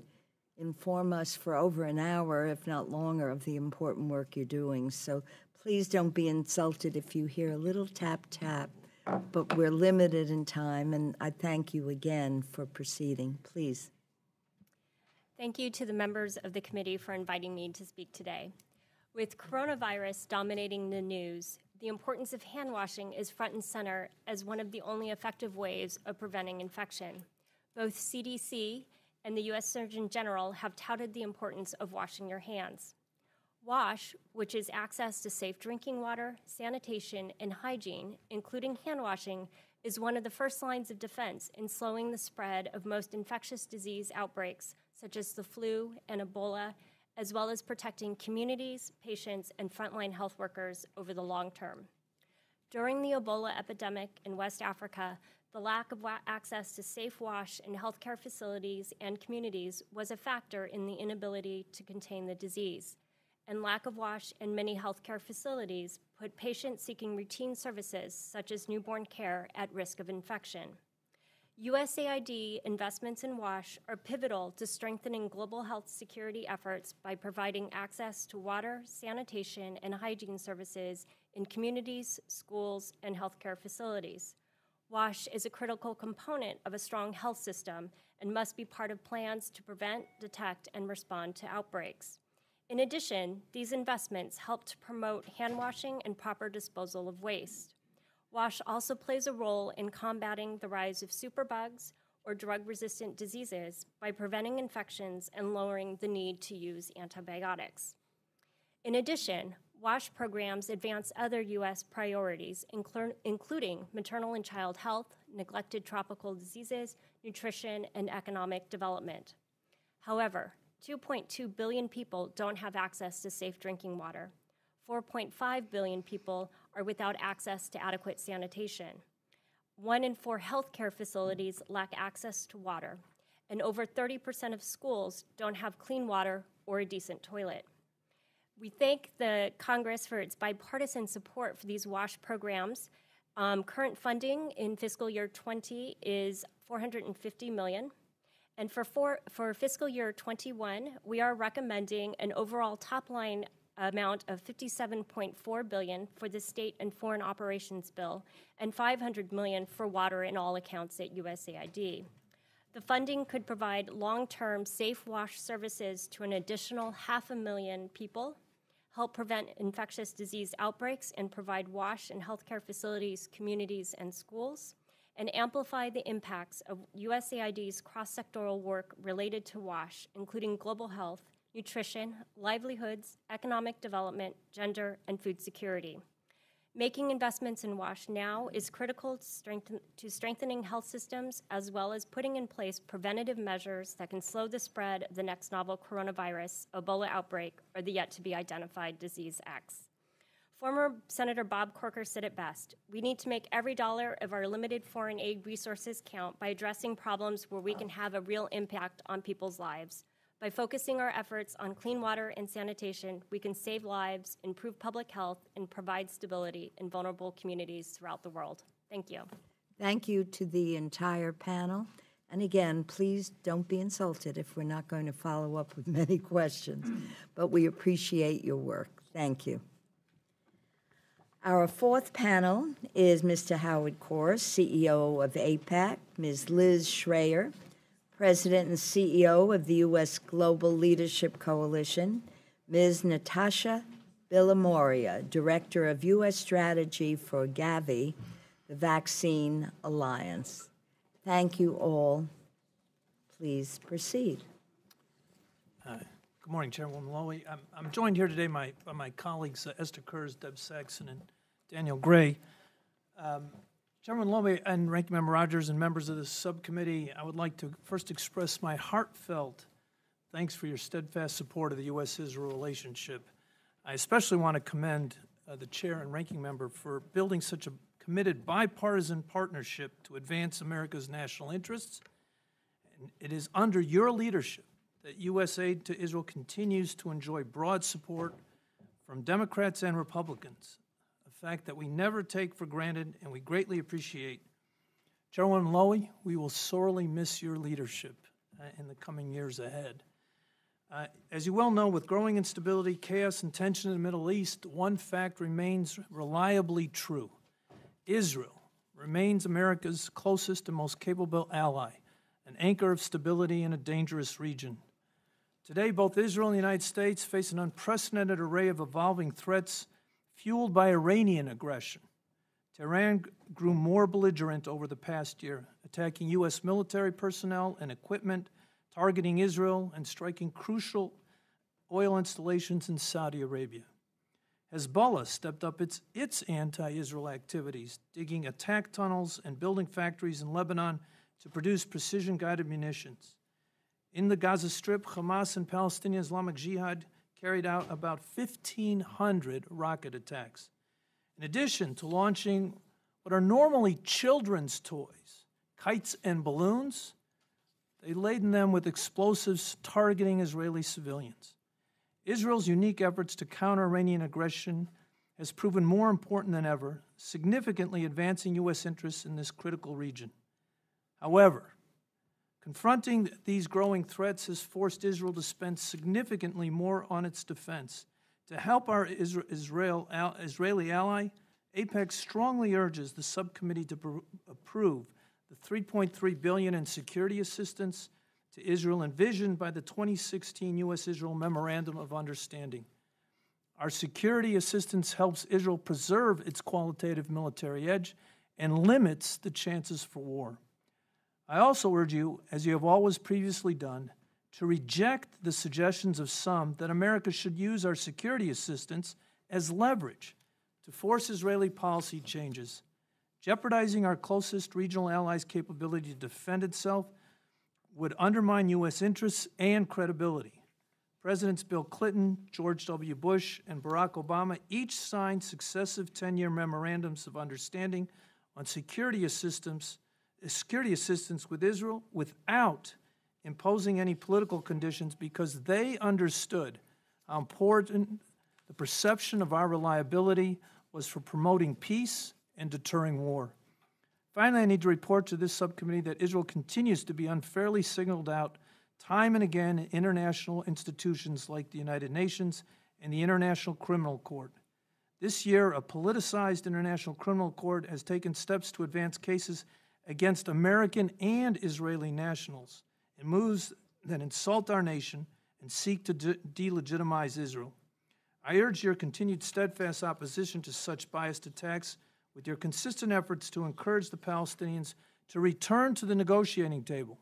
inform us for over an hour, if not longer, of the important work you're doing. So please don't be insulted if you hear a little tap, tap, but we're limited in time, and I thank you again for proceeding. Please. Thank you to the members of the committee for inviting me to speak today. With coronavirus dominating the news, the importance of hand washing is front and center as one of the only effective ways of preventing infection. Both CDC and the U.S. Surgeon General have touted the importance of washing your hands. WASH, which is access to safe drinking water, sanitation, and hygiene, including hand washing, is one of the first lines of defense in slowing the spread of most infectious disease outbreaks, such as the flu and Ebola, as well as protecting communities, patients, and frontline health workers over the long term. During the Ebola epidemic in West Africa, the lack of access to safe wash in healthcare facilities and communities was a factor in the inability to contain the disease, and lack of wash in many healthcare facilities put patients seeking routine services, such as newborn care, at risk of infection. USAID investments in WASH are pivotal to strengthening global health security efforts by providing access to water, sanitation, and hygiene services in communities, schools, and healthcare facilities. WASH is a critical component of a strong health system and must be part of plans to prevent, detect, and respond to outbreaks. In addition, these investments help to promote hand washing and proper disposal of waste. WASH also plays a role in combating the rise of superbugs or drug-resistant diseases by preventing infections and lowering the need to use antibiotics. In addition, WASH programs advance other U.S. priorities, including maternal and child health, neglected tropical diseases, nutrition, and economic development. However, 2.2 billion people don't have access to safe drinking water. 4.5 billion people are without access to adequate sanitation. 1 in 4 healthcare facilities lack access to water, and over 30% of schools don't have clean water or a decent toilet. We thank the Congress for its bipartisan support for these WASH programs. Current funding in fiscal year 20 is $450 million. And for fiscal year 21, we are recommending an overall top-line amount of $57.4 billion for the State and Foreign Operations Bill and $500 million for water in all accounts at USAID. The funding could provide long-term safe wash services to an additional 500,000 people, help prevent infectious disease outbreaks, and provide wash in healthcare facilities, communities, and schools, and amplify the impacts of USAID's cross-sectoral work related to WASH, including global health, nutrition, livelihoods, economic development, gender, and food security. Making investments in WASH now is critical to strengthening health systems, as well as putting in place preventative measures that can slow the spread of the next novel coronavirus, Ebola outbreak, or the yet-to-be-identified disease X. Former Senator Bob Corker said it best: we need to make every dollar of our limited foreign aid resources count by addressing problems where we can have a real impact on people's lives. By focusing our efforts on clean water and sanitation, we can save lives, improve public health, and provide stability in vulnerable communities throughout the world. Thank you. Thank you to the entire panel. And again, please don't be insulted if we're not going to follow up with many questions, but we appreciate your work. Thank you. Our fourth panel is Mr. Howard Kors, CEO of APAC, Ms. Liz Schreier, President and CEO of the U.S. Global Leadership Coalition, Ms. Natasha Villamoria, Director of U.S. Strategy for Gavi, the Vaccine Alliance. Thank you all. Please proceed. Good morning, Chairwoman Lowy. I'm joined here today by my colleagues Esther Kurz, Deb Saxon, and Daniel Gray. Chairwoman Lowy and Ranking Member Rogers and members of the subcommittee, I would like to first express my heartfelt thanks for your steadfast support of the U.S.-Israel relationship. I especially want to commend the Chair and Ranking Member for building such a committed bipartisan partnership to advance America's national interests. And it is under your leadership that U.S. aid to Israel continues to enjoy broad support from Democrats and Republicans, a fact that we never take for granted and we greatly appreciate. Chairwoman Lowy, we will sorely miss your leadership in the coming years ahead. As you well know, with growing instability, chaos, and tension in the Middle East, one fact remains reliably true. Israel remains America's closest and most capable ally, an anchor of stability in a dangerous region. Today, both Israel and the United States face an unprecedented array of evolving threats fueled by Iranian aggression. Tehran grew more belligerent over the past year, attacking U.S. military personnel and equipment, targeting Israel, and striking crucial oil installations in Saudi Arabia. Hezbollah stepped up its anti-Israel activities, digging attack tunnels and building factories in Lebanon to produce precision-guided munitions. In the Gaza Strip, Hamas and Palestinian Islamic Jihad carried out about 1,500 rocket attacks. In addition to launching what are normally children's toys, kites and balloons, they laden them with explosives targeting Israeli civilians. Israel's unique efforts to counter Iranian aggression has proven more important than ever, significantly advancing U.S. interests in this critical region. However, confronting these growing threats has forced Israel to spend significantly more on its defense. To help our Israeli ally, APEC strongly urges the subcommittee to approve the $3.3 billion in security assistance to Israel envisioned by the 2016 U.S.-Israel Memorandum of Understanding. Our security assistance helps Israel preserve its qualitative military edge and limits the chances for war. I also urge you, as you have always previously done, to reject the suggestions of some that America should use our security assistance as leverage to force Israeli policy changes. Jeopardizing our closest regional allies' capability to defend itself would undermine U.S. interests and credibility. Presidents Bill Clinton, George W. Bush, and Barack Obama each signed successive 10-year memorandums of understanding on security assistance with Israel without imposing any political conditions because they understood how important the perception of our reliability was for promoting peace and deterring war. Finally, I need to report to this subcommittee that Israel continues to be unfairly singled out time and again in international institutions like the United Nations and the International Criminal Court. This year, a politicized International Criminal Court has taken steps to advance cases against American and Israeli nationals in moves that insult our nation and seek to delegitimize Israel. I urge your continued steadfast opposition to such biased attacks with your consistent efforts to encourage the Palestinians to return to the negotiating table.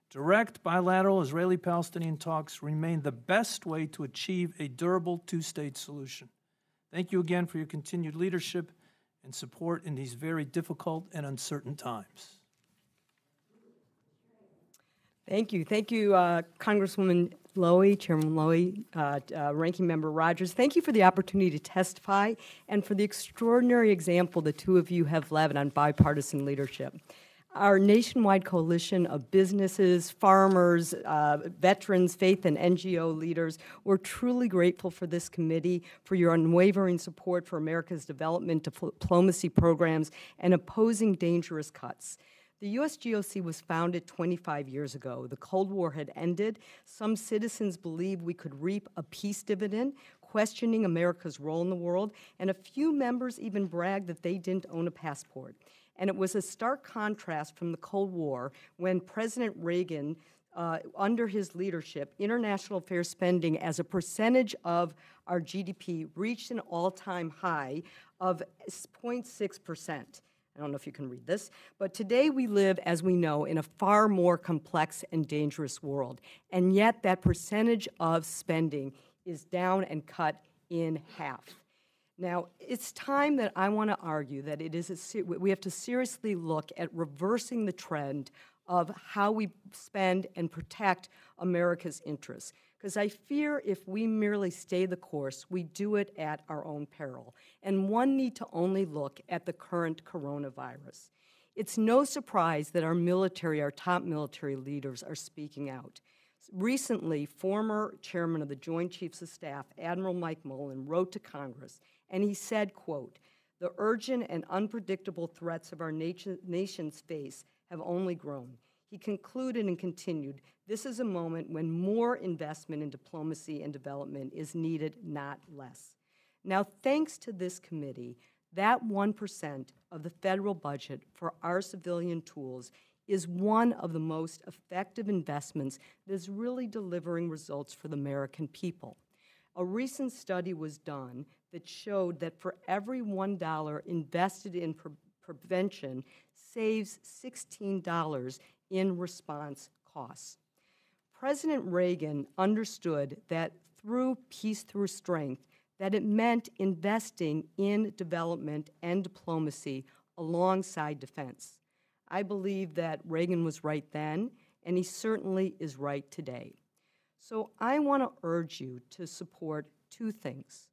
Direct bilateral Israeli-Palestinian talks remain the best way to achieve a durable two-state solution. Thank you again for your continued leadership and support in these very difficult and uncertain times. Thank you. Thank you, Congresswoman Lowy, Chairman Lowy, Ranking Member Rogers, thank you for the opportunity to testify and for the extraordinary example the two of you have led on bipartisan leadership. Our nationwide coalition of businesses, farmers, veterans, faith, and NGO leaders, we're truly grateful for this committee, for your unwavering support for America's development diplomacy programs and opposing dangerous cuts. The U.S. GOC was founded 25 years ago. The Cold War had ended. Some citizens believed we could reap a peace dividend, questioning America's role in the world, and a few members even bragged that they didn't own a passport. And it was a stark contrast from the Cold War when President Reagan, under his leadership, international affairs spending as a percentage of our GDP reached an all-time high of 0.6%. I don't know if you can read this, but today we live, as we know, in a far more complex and dangerous world, and yet that percentage of spending is down and cut in half. Now, it's time that I want to argue that we have to seriously look at reversing the trend of how we spend and protect America's interests. Because I fear if we merely stay the course, we do it at our own peril. And one need to only look at the current coronavirus. It's no surprise that our military, our top military leaders are speaking out. Recently, former chairman of the Joint Chiefs of Staff, Admiral Mike Mullen, wrote to Congress, and he said, quote, "The urgent and unpredictable threats of our nation's face have only grown." He concluded and continued, "This is a moment when more investment in diplomacy and development is needed, not less." Now, thanks to this committee, that 1% of the federal budget for our civilian tools is one of the most effective investments that is really delivering results for the American people. A recent study was done that showed that for every $1 invested in prevention saves $16 in response costs. President Reagan understood that through peace through strength, that it meant investing in development and diplomacy alongside defense. I believe that Reagan was right then, and he certainly is right today. So I want to urge you to support two things.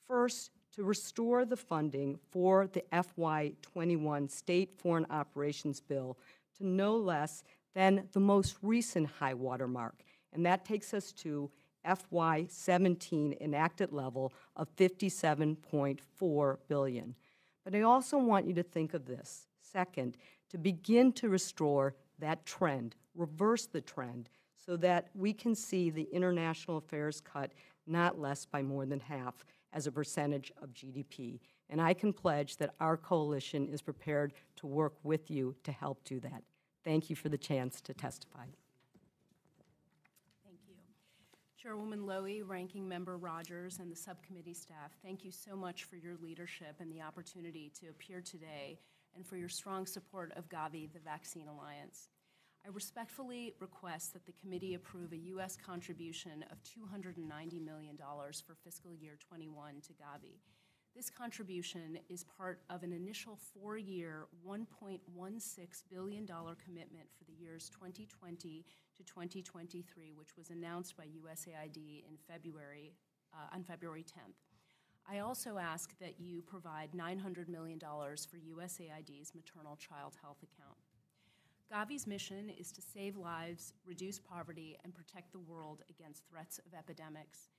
First, to restore the funding for the FY21 State Foreign Operations Bill to no less than the most recent high water mark, and that takes us to FY17 enacted level of $57.4 billion. But I also want you to think of this. Second, to begin to restore that trend, reverse the trend, so that we can see the international affairs cut not less by more than half as a percentage of GDP. And I can pledge that our coalition is prepared to work with you to help do that. Thank you for the chance to testify. Thank you. Chairwoman Lowy, Ranking Member Rogers, and the subcommittee staff, thank you so much for your leadership and the opportunity to appear today and for your strong support of Gavi, the Vaccine Alliance. I respectfully request that the committee approve a U.S. contribution of $290 million for fiscal year 21 to Gavi. This contribution is part of an initial 4-year, $1.16 billion commitment for the years 2020 to 2023, which was announced by USAID in on February 10th. I also ask that you provide $900 million for USAID's Maternal Child Health Account. Gavi's mission is to save lives, reduce poverty, and protect the world against threats of epidemics.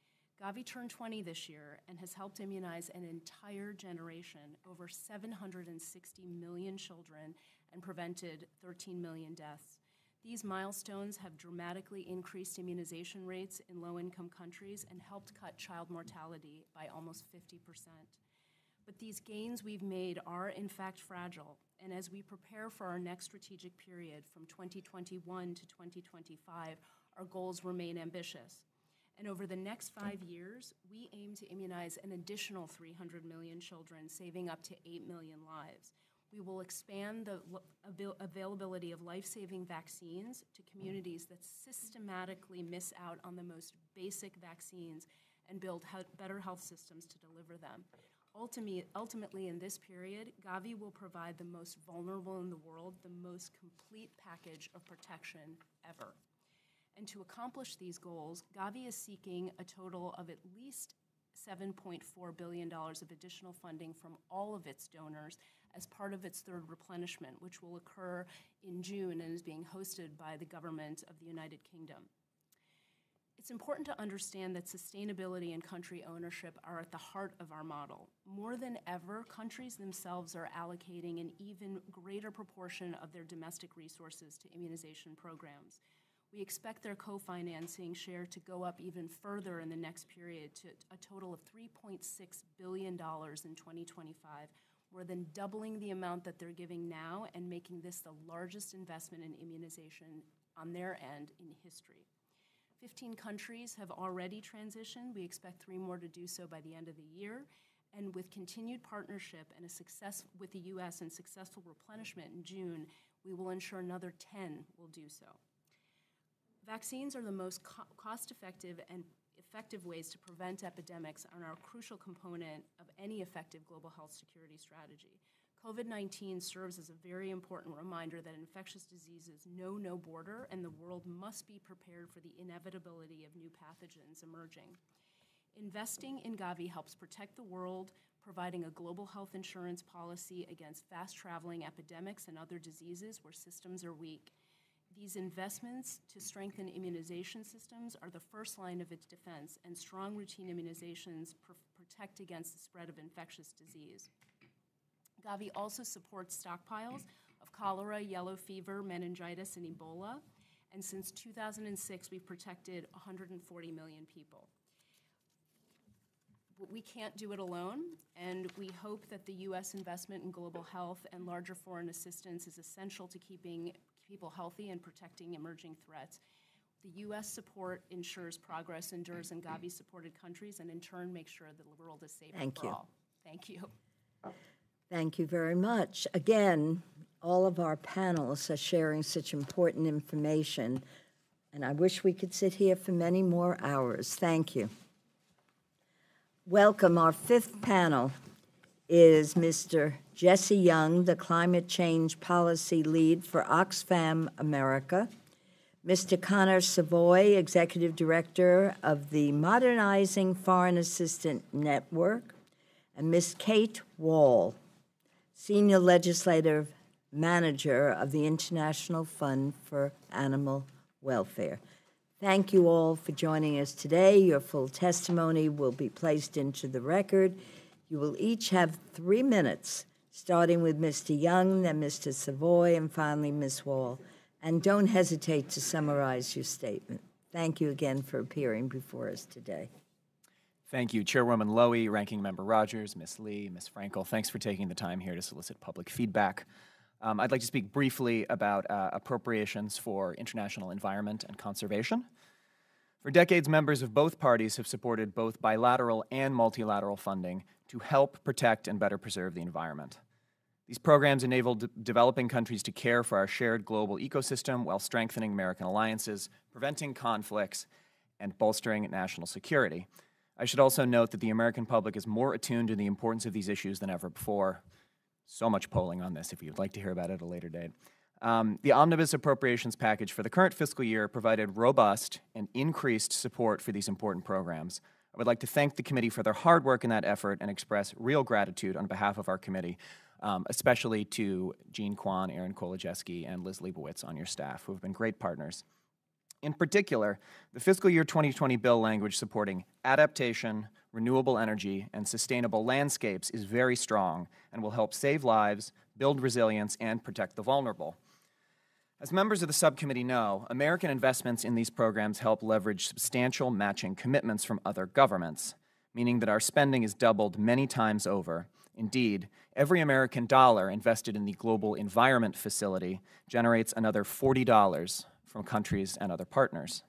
Gavi turned 20 this year and has helped immunize an entire generation, over 760 million children, and prevented 13 million deaths. These milestones have dramatically increased immunization rates in low-income countries and helped cut child mortality by almost 50%. But these gains we've made are, in fact, fragile, and as we prepare for our next strategic period from 2021 to 2025, our goals remain ambitious. And over the next 5 years, we aim to immunize an additional 300 million children, saving up to 8 million lives. We will expand the availability of life-saving vaccines to communities that systematically miss out on the most basic vaccines and build better health systems to deliver them. Ultimately, in this period, Gavi will provide the most vulnerable in the world the most complete package of protection ever. And to accomplish these goals, Gavi is seeking a total of at least $7.4 billion of additional funding from all of its donors as part of its third replenishment, which will occur in June and is being hosted by the government of the United Kingdom. It's important to understand that sustainability and country ownership are at the heart of our model. More than ever, countries themselves are allocating an even greater proportion of their domestic resources to immunization programs. We expect their co-financing share to go up even further in the next period to a total of $3.6 billion in 2025, more than doubling the amount that they're giving now and making this the largest investment in immunization on their end in history. 15 countries have already transitioned. We expect 3 more to do so by the end of the year. And with continued partnership and a success with the U.S. and successful replenishment in June, we will ensure another 10 will do so. Vaccines are the most cost-effective and effective ways to prevent epidemics and are a crucial component of any effective global health security strategy. COVID-19 serves as a very important reminder that infectious diseases know no border, and the world must be prepared for the inevitability of new pathogens emerging. Investing in Gavi helps protect the world, providing a global health insurance policy against fast-traveling epidemics and other diseases where systems are weak. These investments to strengthen immunization systems are the first line of its defense, and strong routine immunizations protect against the spread of infectious disease. Gavi also supports stockpiles of cholera, yellow fever, meningitis, and Ebola, and since 2006, we've protected 140 million people. But we can't do it alone, and we hope that the U.S. investment in global health and larger foreign assistance is essential to keeping people healthy and protecting emerging threats. The U.S. support ensures progress endures in Gavi-supported countries and in turn makes sure that the world is safer for all. Thank you. Thank you very much. Again, all of our panelists are sharing such important information, and I wish we could sit here for many more hours. Thank you. Welcome. Our 5th panel is Mr. Jesse Young, the Climate Change Policy Lead for Oxfam America, Mr. Connor Savoy, Executive Director of the Modernizing Foreign Assistance Network, and Ms. Kate Wall, Senior Legislative Manager of the International Fund for Animal Welfare. Thank you all for joining us today. Your full testimony will be placed into the record. You will each have 3 minutes, starting with Mr. Young, then Mr. Savoy, and finally Ms. Wall. And don't hesitate to summarize your statement. Thank you again for appearing before us today. Thank you, Chairwoman Lowy, Ranking Member Rogers, Ms. Lee, Ms. Frankel. Thanks for taking the time here to solicit public feedback. I'd like to speak briefly about appropriations for international environment and conservation. For decades, members of both parties have supported both bilateral and multilateral funding to help protect and better preserve the environment. These programs enable developing countries to care for our shared global ecosystem while strengthening American alliances, preventing conflicts, and bolstering national security. I should also note that the American public is more attuned to the importance of these issues than ever before. So much polling on this if you'd like to hear about it at a later date. The omnibus appropriations package for the current fiscal year provided robust and increased support for these important programs. I would like to thank the committee for their hard work in that effort and express real gratitude on behalf of our committee, especially to Jean Kwan, Aaron Kolodziejski, and Liz Leibowitz on your staff, who have been great partners. In particular, the fiscal year 2020 bill language supporting adaptation, renewable energy, and sustainable landscapes is very strong and will help save lives, build resilience, and protect the vulnerable. As members of the subcommittee know, American investments in these programs help leverage substantial matching commitments from other governments, meaning that our spending is doubled many times over. Indeed, every American dollar invested in the Global Environment Facility generates another $40 from countries and other partners.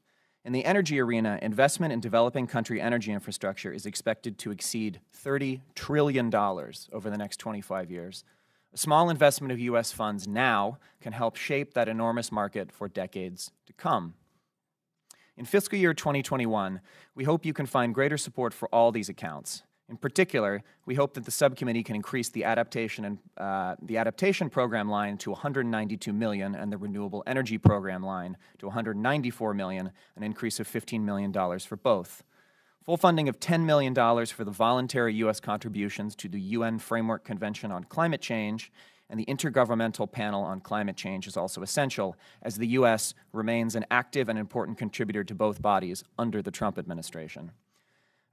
In the energy arena, investment in developing country energy infrastructure is expected to exceed $30 trillion over the next 25 years. A small investment of U.S. funds now can help shape that enormous market for decades to come. In fiscal year 2021, we hope you can find greater support for all these accounts. In particular, we hope that the subcommittee can increase the adaptation program line to $192 million and the renewable energy program line to $194 million, an increase of $15 million for both. Full funding of $10 million for the voluntary U.S. contributions to the UN Framework Convention on Climate Change and the Intergovernmental Panel on Climate Change is also essential, as the U.S. remains an active and important contributor to both bodies under the Trump administration.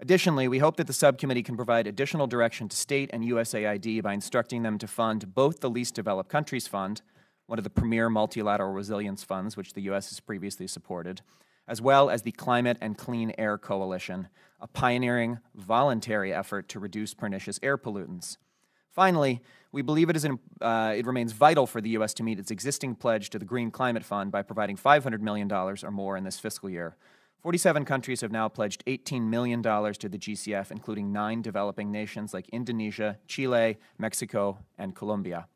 Additionally, we hope that the subcommittee can provide additional direction to state and USAID by instructing them to fund both the Least Developed Countries Fund, one of the premier multilateral resilience funds which the U.S. has previously supported, as well as the Climate and Clean Air Coalition, a pioneering, voluntary effort to reduce pernicious air pollutants. Finally, we believe it remains vital for the U.S. to meet its existing pledge to the Green Climate Fund by providing $500 million or more in this fiscal year. 47 countries have now pledged $18 million to the GCF, including 9 developing nations like Indonesia, Chile, Mexico, and Colombia.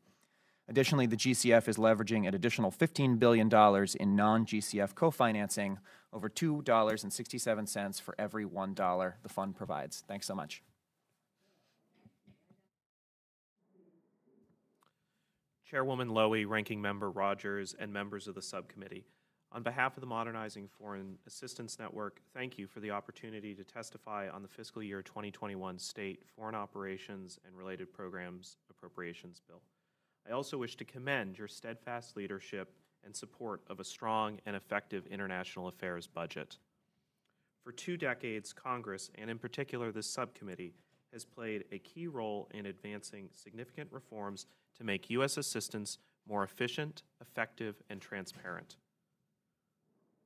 Additionally, the GCF is leveraging an additional $15 billion in non-GCF co-financing, over $2.67 for every $1 the fund provides. Thanks so much. Chairwoman Lowy, Ranking Member Rogers, and members of the subcommittee. On behalf of the Modernizing Foreign Assistance Network, thank you for the opportunity to testify on the fiscal year 2021 State Foreign Operations and Related Programs Appropriations Bill. I also wish to commend your steadfast leadership and support of a strong and effective international affairs budget. For 2 decades, Congress, and in particular this subcommittee, has played a key role in advancing significant reforms to make U.S. assistance more efficient, effective, and transparent.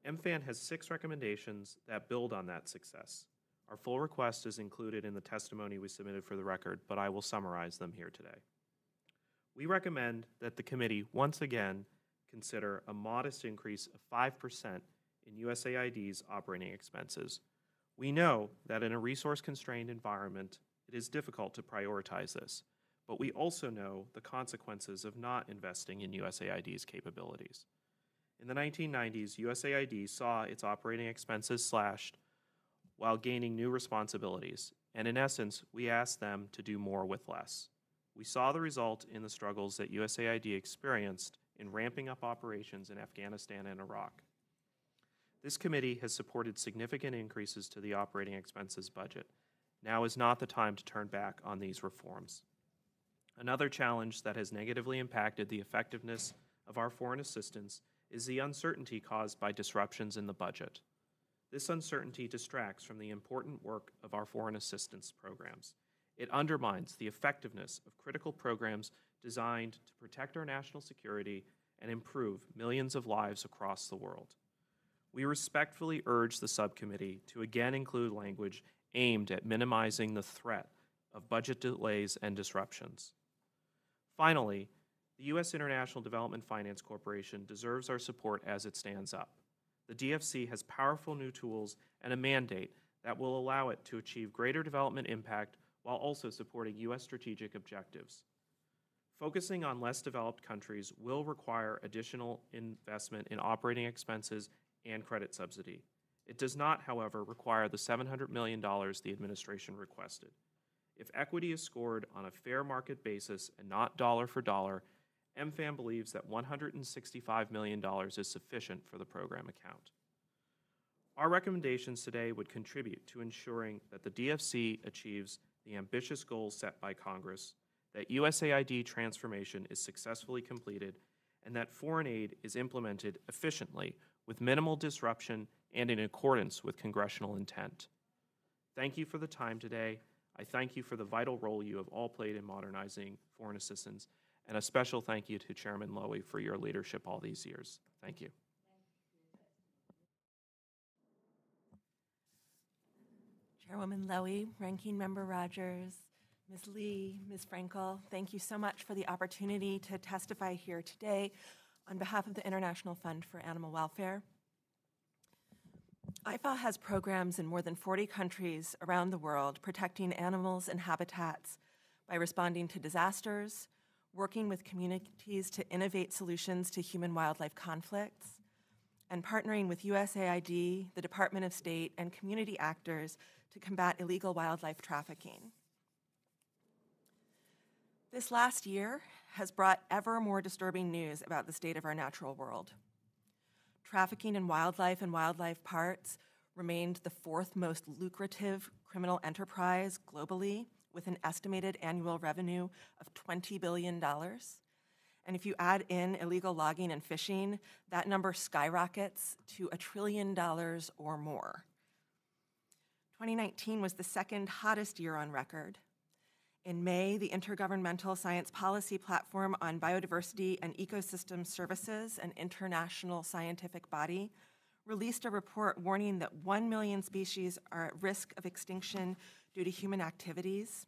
MFAN has 6 recommendations that build on that success. Our full request is included in the testimony we submitted for the record, but I will summarize them here today. We recommend that the committee once again consider a modest increase of 5% in USAID's operating expenses. We know that in a resource-constrained environment, it is difficult to prioritize this, but we also know the consequences of not investing in USAID's capabilities. In the 1990s, USAID saw its operating expenses slashed while gaining new responsibilities, and in essence, we asked them to do more with less. We saw the result in the struggles that USAID experienced in ramping up operations in Afghanistan and Iraq. This committee has supported significant increases to the operating expenses budget. Now is not the time to turn back on these reforms. Another challenge that has negatively impacted the effectiveness of our foreign assistance is the uncertainty caused by disruptions in the budget. This uncertainty distracts from the important work of our foreign assistance programs. It undermines the effectiveness of critical programs designed to protect our national security and improve millions of lives across the world. We respectfully urge the subcommittee to again include language aimed at minimizing the threat of budget delays and disruptions. Finally, the U.S. International Development Finance Corporation deserves our support as it stands up. The DFC has powerful new tools and a mandate that will allow it to achieve greater development impact while also supporting U.S. strategic objectives. Focusing on less developed countries will require additional investment in operating expenses and credit subsidy. It does not, however, require the $700 million the administration requested. If equity is scored on a fair market basis and not dollar for dollar, MFAN believes that $165 million is sufficient for the program account. Our recommendations today would contribute to ensuring that the DFC achieves the ambitious goals set by Congress, that USAID transformation is successfully completed, and that foreign aid is implemented efficiently with minimal disruption and in accordance with congressional intent. Thank you for the time today. I thank you for the vital role you have all played in modernizing foreign assistance, and a special thank you to Chairman Lowy for your leadership all these years. Thank you. Chairwoman Lowy, Ranking Member Rogers, Ms. Lee, Ms. Frankel, thank you so much for the opportunity to testify here today on behalf of the International Fund for Animal Welfare. IFA has programs in more than 40 countries around the world protecting animals and habitats by responding to disasters, working with communities to innovate solutions to human-wildlife conflicts, and partnering with USAID, the Department of State, and community actors to combat illegal wildlife trafficking. This last year has brought ever more disturbing news about the state of our natural world. Trafficking in wildlife and wildlife parts remained the fourth most lucrative criminal enterprise globally, with an estimated annual revenue of $20 billion. And if you add in illegal logging and fishing, that number skyrockets to $1 trillion or more. 2019 was the second hottest year on record. In May, the Intergovernmental Science Policy Platform on Biodiversity and Ecosystem Services, an international scientific body, released a report warning that 1 million species are at risk of extinction due to human activities.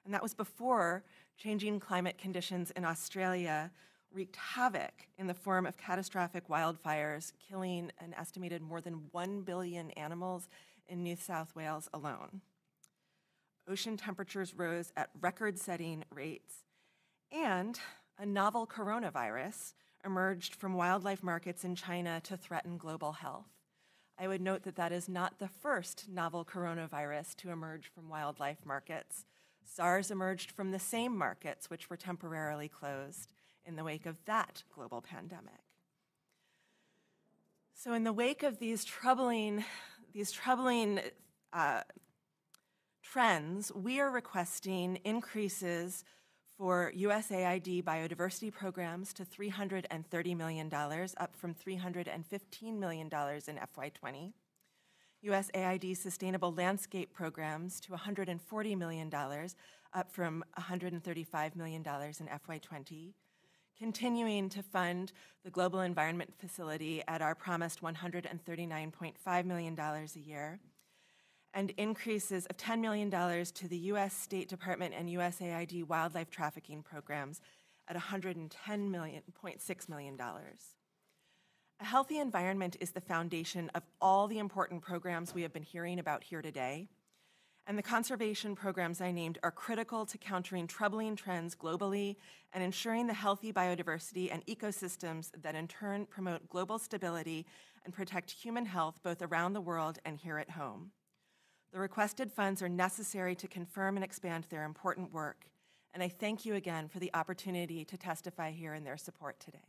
And that was before changing climate conditions in Australia wreaked havoc in the form of catastrophic wildfires, killing an estimated more than 1 billion animals in New South Wales alone. Ocean temperatures rose at record-setting rates, and a novel coronavirus emerged from wildlife markets in China to threaten global health. I would note that that is not the first novel coronavirus to emerge from wildlife markets. SARS emerged from the same markets, which were temporarily closed in the wake of that global pandemic. So in the wake of these troubling trends, we are requesting increases for USAID biodiversity programs to $330 million, up from $315 million in FY20. USAID sustainable landscape programs to $140 million, up from $135 million in FY20. Continuing to fund the Global Environment Facility at our promised $139.5 million a year, and increases of $10 million to the U.S. State Department and USAID wildlife trafficking programs at $110.6 million. A healthy environment is the foundation of all the important programs we have been hearing about here today, and the conservation programs I named are critical to countering troubling trends globally and ensuring the healthy biodiversity and ecosystems that in turn promote global stability and protect human health both around the world and here at home. The requested funds are necessary to confirm and expand their important work, and I thank you again for the opportunity to testify here in their support today.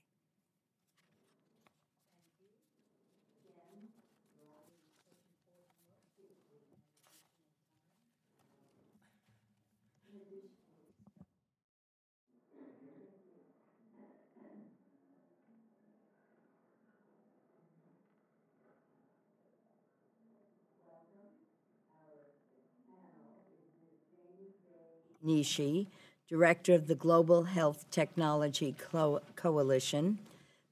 Nishi, Director of the Global Health Technology Coalition,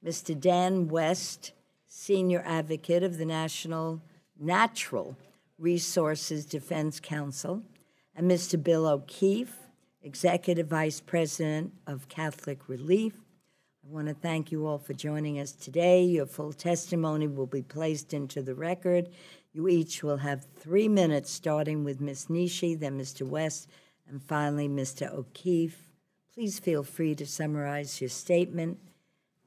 Mr. Dan West, Senior Advocate of the National Natural Resources Defense Council, and Mr. Bill O'Keefe, Executive Vice President of Catholic Relief. I want to thank you all for joining us today. Your full testimony will be placed into the record. You each will have 3 minutes, starting with Ms. Nishi, then Mr. West, and finally Mr. O'Keefe. Please feel free to summarize your statement,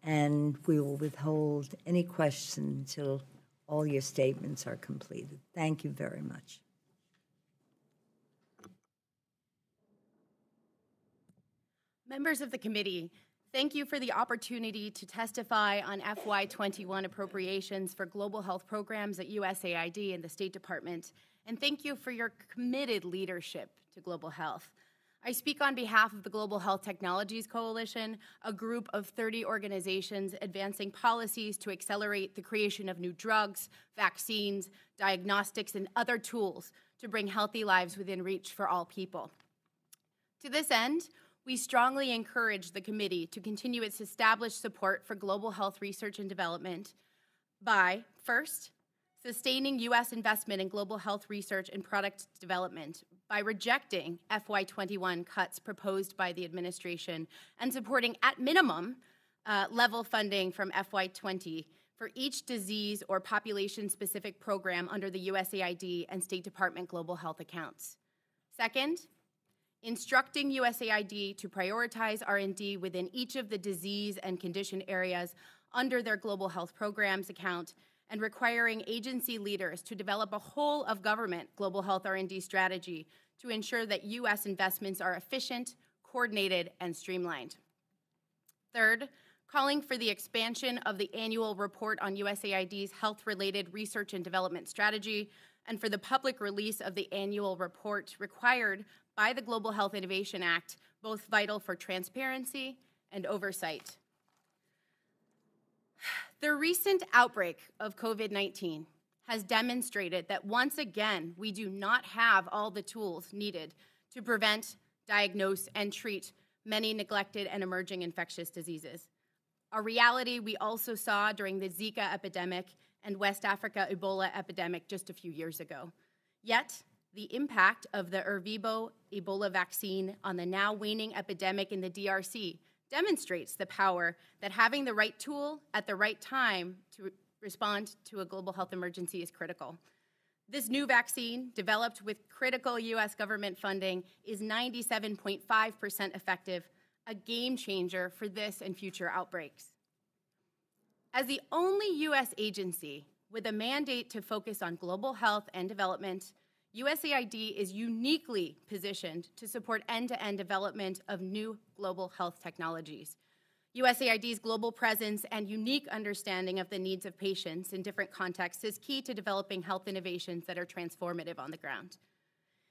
and we will withhold any questions until all your statements are completed. Thank you very much. Members of the committee, thank you for the opportunity to testify on FY21 appropriations for global health programs at USAID and the State Department, and thank you for your committed leadership to global health. I speak on behalf of the Global Health Technologies Coalition, a group of 30 organizations advancing policies to accelerate the creation of new drugs, vaccines, diagnostics, and other tools to bring healthy lives within reach for all people. To this end, we strongly encourage the committee to continue its established support for global health research and development by, first, sustaining U.S. investment in global health research and product development by rejecting FY21 cuts proposed by the administration and supporting, at minimum, level funding from FY20 for each disease or population-specific program under the USAID and State Department global health accounts. Second, instructing USAID to prioritize R&D within each of the disease and condition areas under their global health programs account, and requiring agency leaders to develop a whole-of-government global health R&D strategy to ensure that U.S. investments are efficient, coordinated, and streamlined. Third, calling for the expansion of the annual report on USAID's health-related research and development strategy, and for the public release of the annual report required by the Global Health Innovation Act, both vital for transparency and oversight. The recent outbreak of COVID-19 has demonstrated that once again, we do not have all the tools needed to prevent, diagnose, and treat many neglected and emerging infectious diseases. A reality we also saw during the Zika epidemic and West Africa Ebola epidemic just a few years ago. Yet, the impact of the Ervebo Ebola vaccine on the now waning epidemic in the DRC demonstrates the power that having the right tool at the right time to respond to a global health emergency is critical. This new vaccine, developed with critical U.S. government funding, is 97.5% effective, a game changer for this and future outbreaks. As the only U.S. agency with a mandate to focus on global health and development, USAID is uniquely positioned to support end-to-end development of new global health technologies. USAID's global presence and unique understanding of the needs of patients in different contexts is key to developing health innovations that are transformative on the ground.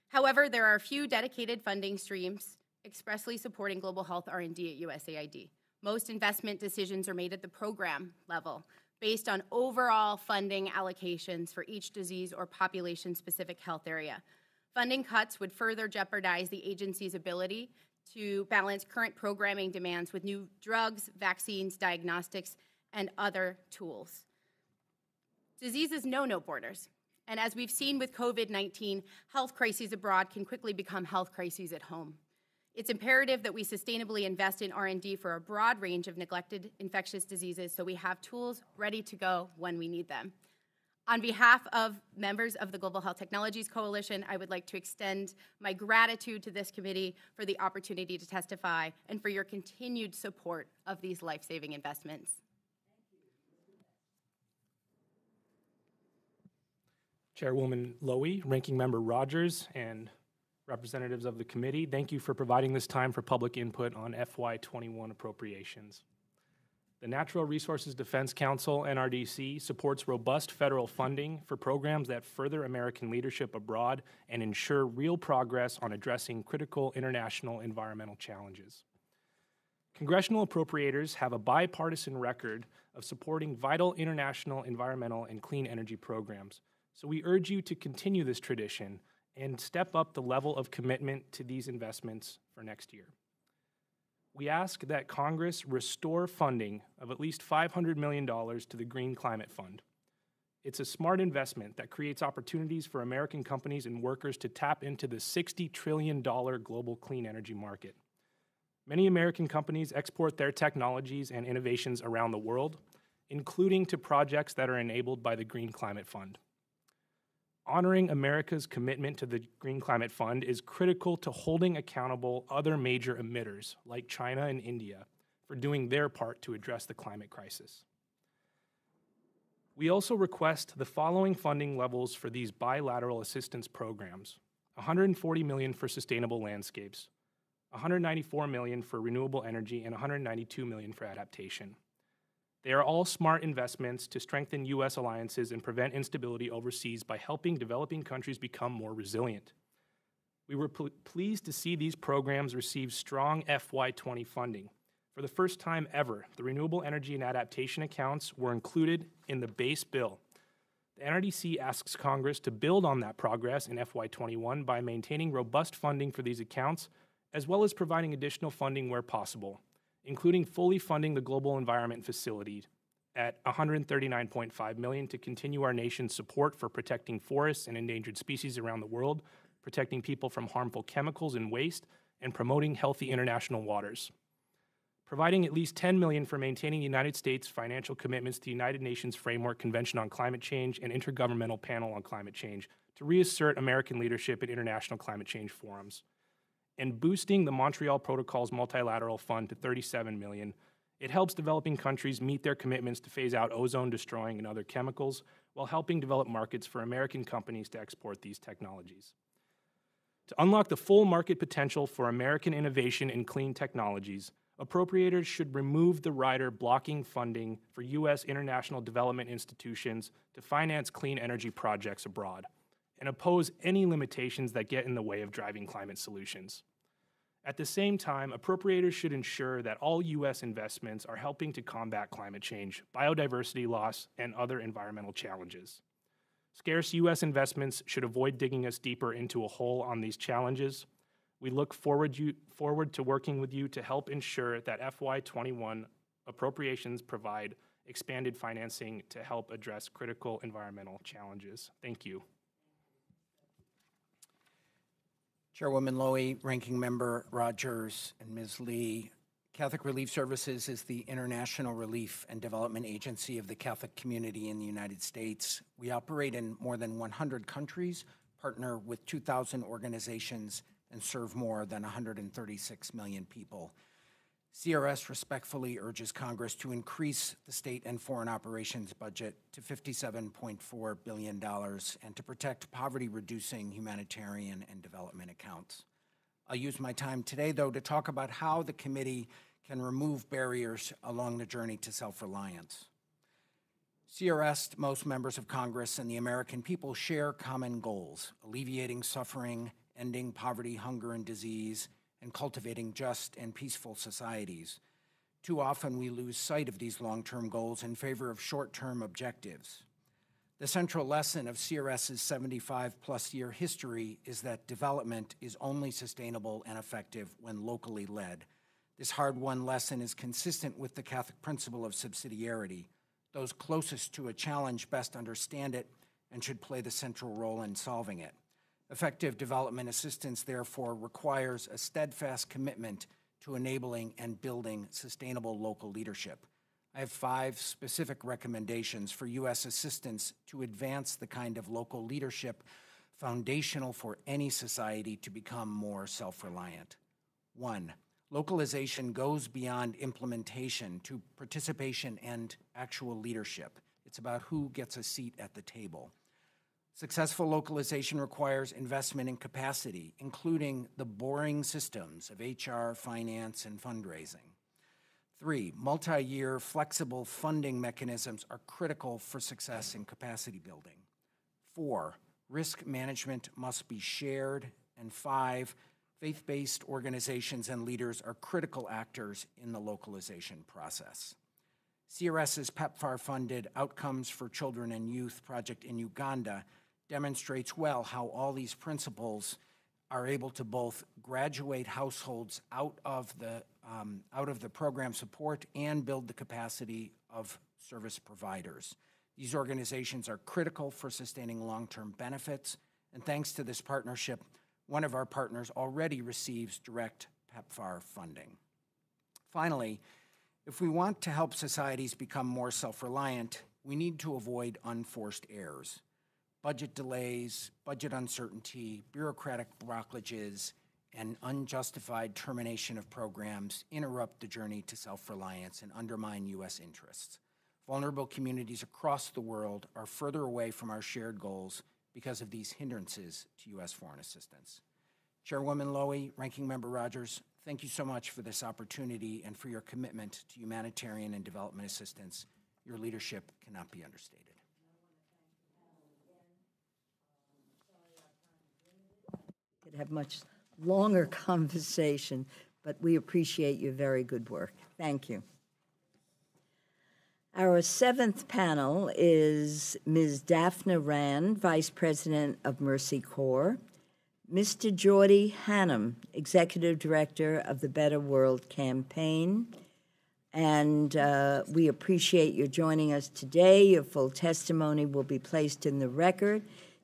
However, there are a few dedicated funding streams expressly supporting global health R&D at USAID. Most investment decisions are made at the program level, based on overall funding allocations for each disease or population-specific health area. Funding cuts would further jeopardize the agency's ability to balance current programming demands with new drugs, vaccines, diagnostics, and other tools. Diseases know no borders, and as we've seen with COVID-19, health crises abroad can quickly become health crises at home. It's imperative that we sustainably invest in R&D for a broad range of neglected infectious diseases so we have tools ready to go when we need them. On behalf of members of the Global Health Technologies Coalition, I would like to extend my gratitude to this committee for the opportunity to testify and for your continued support of these life-saving investments. Chairwoman Lowy, Ranking Member Rogers, and representatives of the committee, thank you for providing this time for public input on FY21 appropriations. The Natural Resources Defense Council, NRDC, supports robust federal funding for programs that further American leadership abroad and ensure real progress on addressing critical international environmental challenges. Congressional appropriators have a bipartisan record of supporting vital international environmental and clean energy programs, so we urge you to continue this tradition and step up the level of commitment to these investments for next year. We ask that Congress restore funding of at least $500 million to the Green Climate Fund. It's a smart investment that creates opportunities for American companies and workers to tap into the $60 trillion global clean energy market. Many American companies export their technologies and innovations around the world, including to projects that are enabled by the Green Climate Fund. Honoring America's commitment to the Green Climate Fund is critical to holding accountable other major emitters like China and India for doing their part to address the climate crisis. We also request the following funding levels for these bilateral assistance programs: $140 million for sustainable landscapes, $194 million for renewable energy, and $192 million for adaptation. They are all smart investments to strengthen U.S. alliances and prevent instability overseas by helping developing countries become more resilient. We were pleased to see these programs receive strong FY20 funding. For the first time ever, the renewable energy and adaptation accounts were included in the base bill. The NRDC asks Congress to build on that progress in FY21 by maintaining robust funding for these accounts, as well as providing additional funding where possible, including fully funding the Global Environment Facility at $139.5 million to continue our nation's support for protecting forests and endangered species around the world, protecting people from harmful chemicals and waste, and promoting healthy international waters. Providing at least $10 million for maintaining the United States' financial commitments to the United Nations Framework Convention on Climate Change and Intergovernmental Panel on Climate Change to reassert American leadership in international climate change forums. And boosting the Montreal Protocol's multilateral fund to $37 million, it helps developing countries meet their commitments to phase out ozone-destroying and other chemicals while helping develop markets for American companies to export these technologies. To unlock the full market potential for American innovation in clean technologies, appropriators should remove the rider blocking funding for U.S. international development institutions to finance clean energy projects abroad, and oppose any limitations that get in the way of driving climate solutions. At the same time, appropriators should ensure that all U.S. investments are helping to combat climate change, biodiversity loss, and other environmental challenges. Scarce U.S. investments should avoid digging us deeper into a hole on these challenges. We look forward to working with you to help ensure that FY21 appropriations provide expanded financing to help address critical environmental challenges. Thank you. Chairwoman Lowy, Ranking Member Rogers, and Ms. Lee, Catholic Relief Services is the international relief and development agency of the Catholic community in the United States. We operate in more than 100 countries, partner with 2,000 organizations, and serve more than 136 million people. CRS respectfully urges Congress to increase the state and foreign operations budget to $57.4 billion and to protect poverty-reducing humanitarian and development accounts. I'll use my time today, though, to talk about how the committee can remove barriers along the journey to self-reliance. CRS, most members of Congress, and the American people share common goals: alleviating suffering, ending poverty, hunger, and disease, and cultivating just and peaceful societies. Too often we lose sight of these long-term goals in favor of short-term objectives. The central lesson of CRS's 75-plus year history is that development is only sustainable and effective when locally led. This hard-won lesson is consistent with the Catholic principle of subsidiarity. Those closest to a challenge best understand it and should play the central role in solving it. Effective development assistance, therefore, requires a steadfast commitment to enabling and building sustainable local leadership. I have 5 specific recommendations for U.S. assistance to advance the kind of local leadership foundational for any society to become more self-reliant. 1, localization goes beyond implementation to participation and actual leadership. It's about who gets a seat at the table. Successful localization requires investment in capacity, including the boring systems of HR, finance, and fundraising. 3, multi-year flexible funding mechanisms are critical for success in capacity building. 4, risk management must be shared. And 5, faith-based organizations and leaders are critical actors in the localization process. CRS's PEPFAR-funded Outcomes for Children and Youth project in Uganda demonstrates well how all these principles are able to both graduate households out of the program support and build the capacity of service providers. These organizations are critical for sustaining long-term benefits, and thanks to this partnership, one of our partners already receives direct PEPFAR funding. Finally, if we want to help societies become more self-reliant, we need to avoid unforced errors. Budget delays, budget uncertainty, bureaucratic blockages, and unjustified termination of programs interrupt the journey to self-reliance and undermine U.S. interests. Vulnerable communities across the world are further away from our shared goals because of these hindrances to U.S. foreign assistance. Chairwoman Lowy, Ranking Member Rogers, thank you so much for this opportunity and for your commitment to humanitarian and development assistance. Your leadership cannot be understated. Could have much longer conversation, but we appreciate your very good work. Thank you. Our 7th panel is Ms. Daphne Rand, Vice President of Mercy Corps, Mr. Geordie Hannum, Executive Director of the Better World Campaign, and we appreciate your joining us today. Your full testimony will be placed in the record.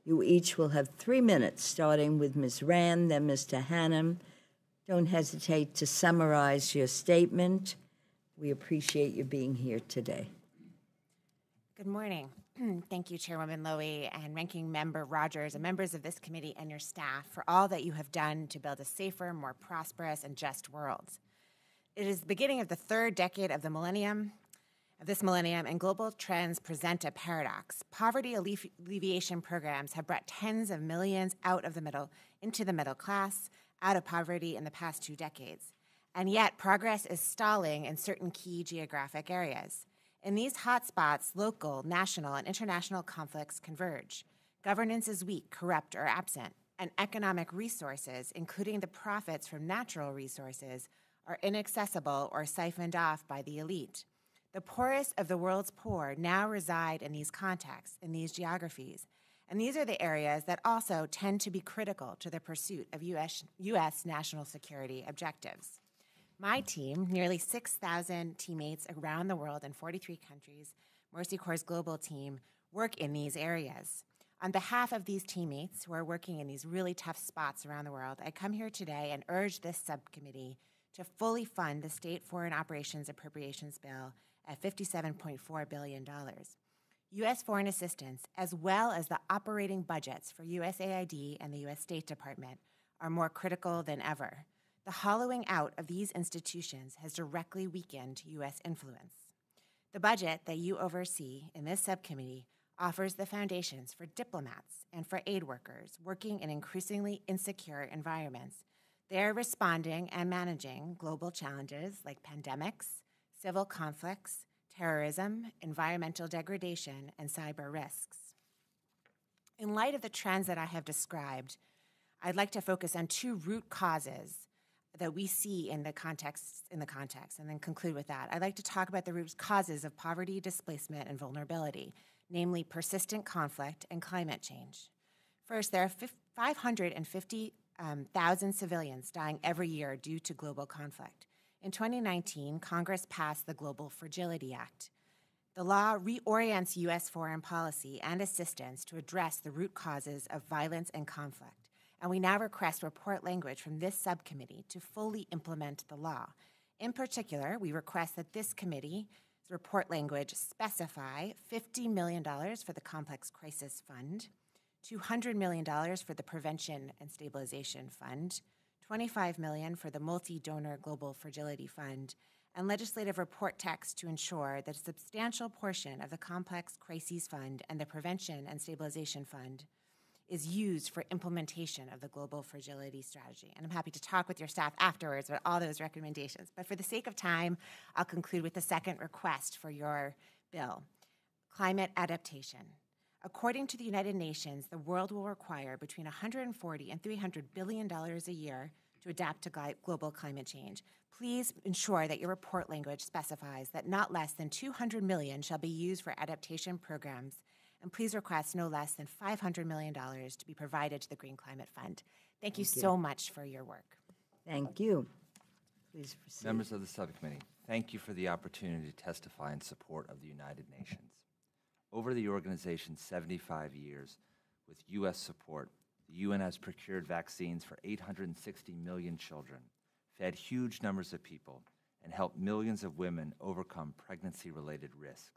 You each will have 3 minutes, starting with Ms. Rand, then Mr. Hannum. Don't hesitate to summarize your statement. We appreciate you being here today. Good morning. Thank you, Chairwoman Lowy and Ranking Member Rogers and members of this committee and your staff for all that you have done to build a safer, more prosperous, and just world. It is the beginning of the 3rd decade of the millennium, of this millennium, and global trends present a paradox. Poverty alleviation programs have brought tens of millions into the middle class, out of poverty in the past 2 decades. And yet, progress is stalling in certain key geographic areas. In these hotspots, local, national, and international conflicts converge. Governance is weak, corrupt, or absent, and economic resources, including the profits from natural resources, are inaccessible or siphoned off by the elite. The poorest of the world's poor now reside in these contexts, in these geographies, and these are the areas that also tend to be critical to the pursuit of U.S. national security objectives. My team, nearly 6,000 teammates around the world in 43 countries, Mercy Corps' global team, work in these areas. On behalf of these teammates who are working in these really tough spots around the world, I come here today and urge this subcommittee to fully fund the State Foreign Operations Appropriations Bill at $57.4 billion. U.S. foreign assistance, as well as the operating budgets for USAID and the U.S. State Department, are more critical than ever. The hollowing out of these institutions has directly weakened U.S. influence. The budget that you oversee in this subcommittee offers the foundations for diplomats and for aid workers working in increasingly insecure environments. They are responding and managing global challenges like pandemics, civil conflicts, terrorism, environmental degradation, and cyber risks. In light of the trends that I have described, I'd like to focus on 2 root causes that we see in the context, and then conclude with that. I'd like to talk about the root causes of poverty, displacement, and vulnerability, namely persistent conflict and climate change. First, there are 550,000 civilians dying every year due to global conflict. In 2019, Congress passed the Global Fragility Act. The law reorients U.S. foreign policy and assistance to address the root causes of violence and conflict, and we now request report language from this subcommittee to fully implement the law. In particular, we request that this committee's report language specify $50 million for the Complex Crisis Fund, $200 million for the Prevention and Stabilization Fund, $25 million for the Multi-Donor Global Fragility Fund, and legislative report text to ensure that a substantial portion of the Complex Crises Fund and the Prevention and Stabilization Fund is used for implementation of the Global Fragility Strategy. And I'm happy to talk with your staff afterwards about all those recommendations. But for the sake of time, I'll conclude with the second request for your bill, climate adaptation. According to the United Nations, the world will require between $140 and $300 billion a year to adapt to global climate change. Please ensure that your report language specifies that not less than $200 million shall be used for adaptation programs, and please request no less than $500 million to be provided to the Green Climate Fund. Thank you so much for your work. Thank you. Please proceed. Members of the subcommittee, thank you for the opportunity to testify in support of the United Nations. Over the organization's 75 years, with U.S. support, the UN has procured vaccines for 860 million children, fed huge numbers of people, and helped millions of women overcome pregnancy-related risks.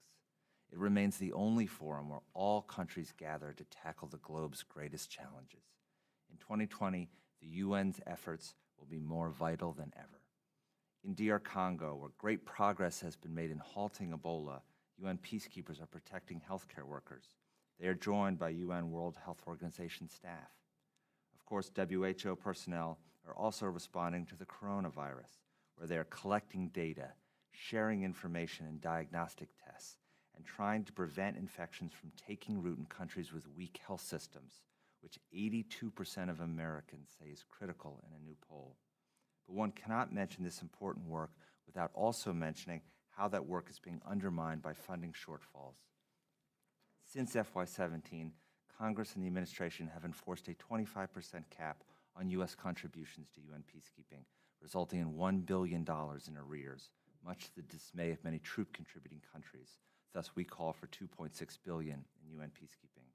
It remains the only forum where all countries gather to tackle the globe's greatest challenges. In 2020, the UN's efforts will be more vital than ever. In DR Congo, where great progress has been made in halting Ebola, UN peacekeepers are protecting healthcare workers. They are joined by UN World Health Organization staff. Of course, WHO personnel are also responding to the coronavirus, where they are collecting data, sharing information and diagnostic tests, and trying to prevent infections from taking root in countries with weak health systems, which 82% of Americans say is critical in a new poll. But one cannot mention this important work without also mentioning how that work is being undermined by funding shortfalls. Since FY17, Congress and the administration have enforced a 25% cap on U.S. contributions to UN peacekeeping, resulting in $1 billion in arrears, much to the dismay of many troop-contributing countries. Thus, we call for $2.6 billion in UN peacekeeping.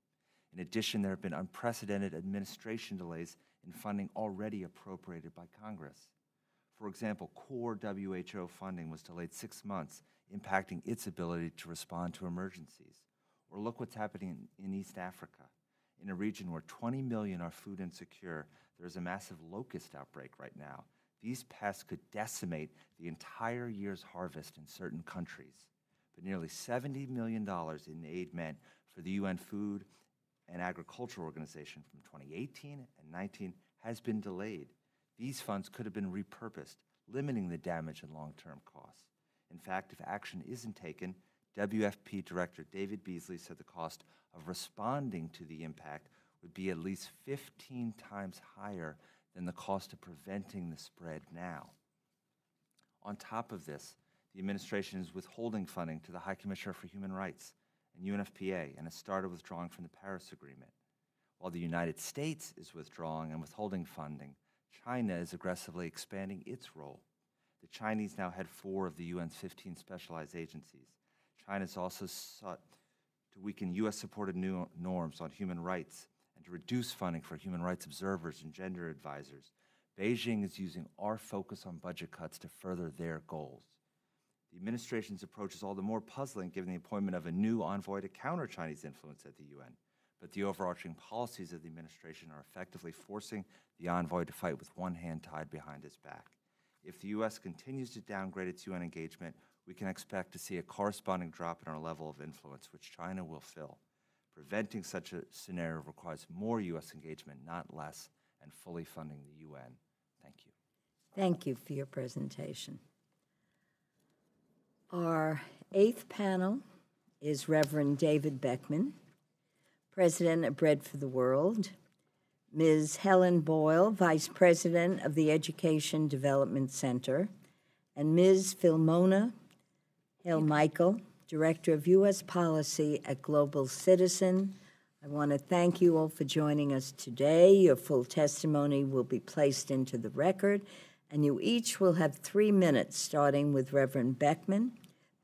In addition, there have been unprecedented administration delays in funding already appropriated by Congress. For example, core WHO funding was delayed 6 months, impacting its ability to respond to emergencies. Or look what's happening in East Africa. In a region where 20 million are food insecure, there is a massive locust outbreak right now. These pests could decimate the entire year's harvest in certain countries. but nearly $70 million in aid meant for the UN Food and Agriculture Organization from 2018 and 19 has been delayed. These funds could have been repurposed, limiting the damage and long-term costs. In fact, if action isn't taken, WFP Director David Beasley said the cost of responding to the impact would be at least 15 times higher than the cost of preventing the spread now. On top of this, the administration is withholding funding to the High Commissioner for Human Rights and UNFPA and has started withdrawing from the Paris Agreement. While the United States is withdrawing and withholding funding, China is aggressively expanding its role. The Chinese now head 4 of the UN's 15 specialized agencies. China has also sought to weaken U.S.-supported new norms on human rights and to reduce funding for human rights observers and gender advisors. Beijing is using our focus on budget cuts to further their goals. The administration's approach is all the more puzzling given the appointment of a new envoy to counter Chinese influence at the UN. But the overarching policies of the administration are effectively forcing the envoy to fight with one hand tied behind his back. If the U.S. continues to downgrade its UN engagement, we can expect to see a corresponding drop in our level of influence, which China will fill. Preventing such a scenario requires more U.S. engagement, not less, and fully funding the UN. Thank you. Thank you for your presentation. Our 8th panel is Reverend David Beckmann, President of Bread for the World, Ms. Helen Boyle, Vice President of the Education Development Center, and Ms. Philmona Hill-Michael, Director of U.S. Policy at Global Citizen. I want to thank you all for joining us today. Your full testimony will be placed into the record, and you each will have 3 minutes, starting with Reverend Beckmann,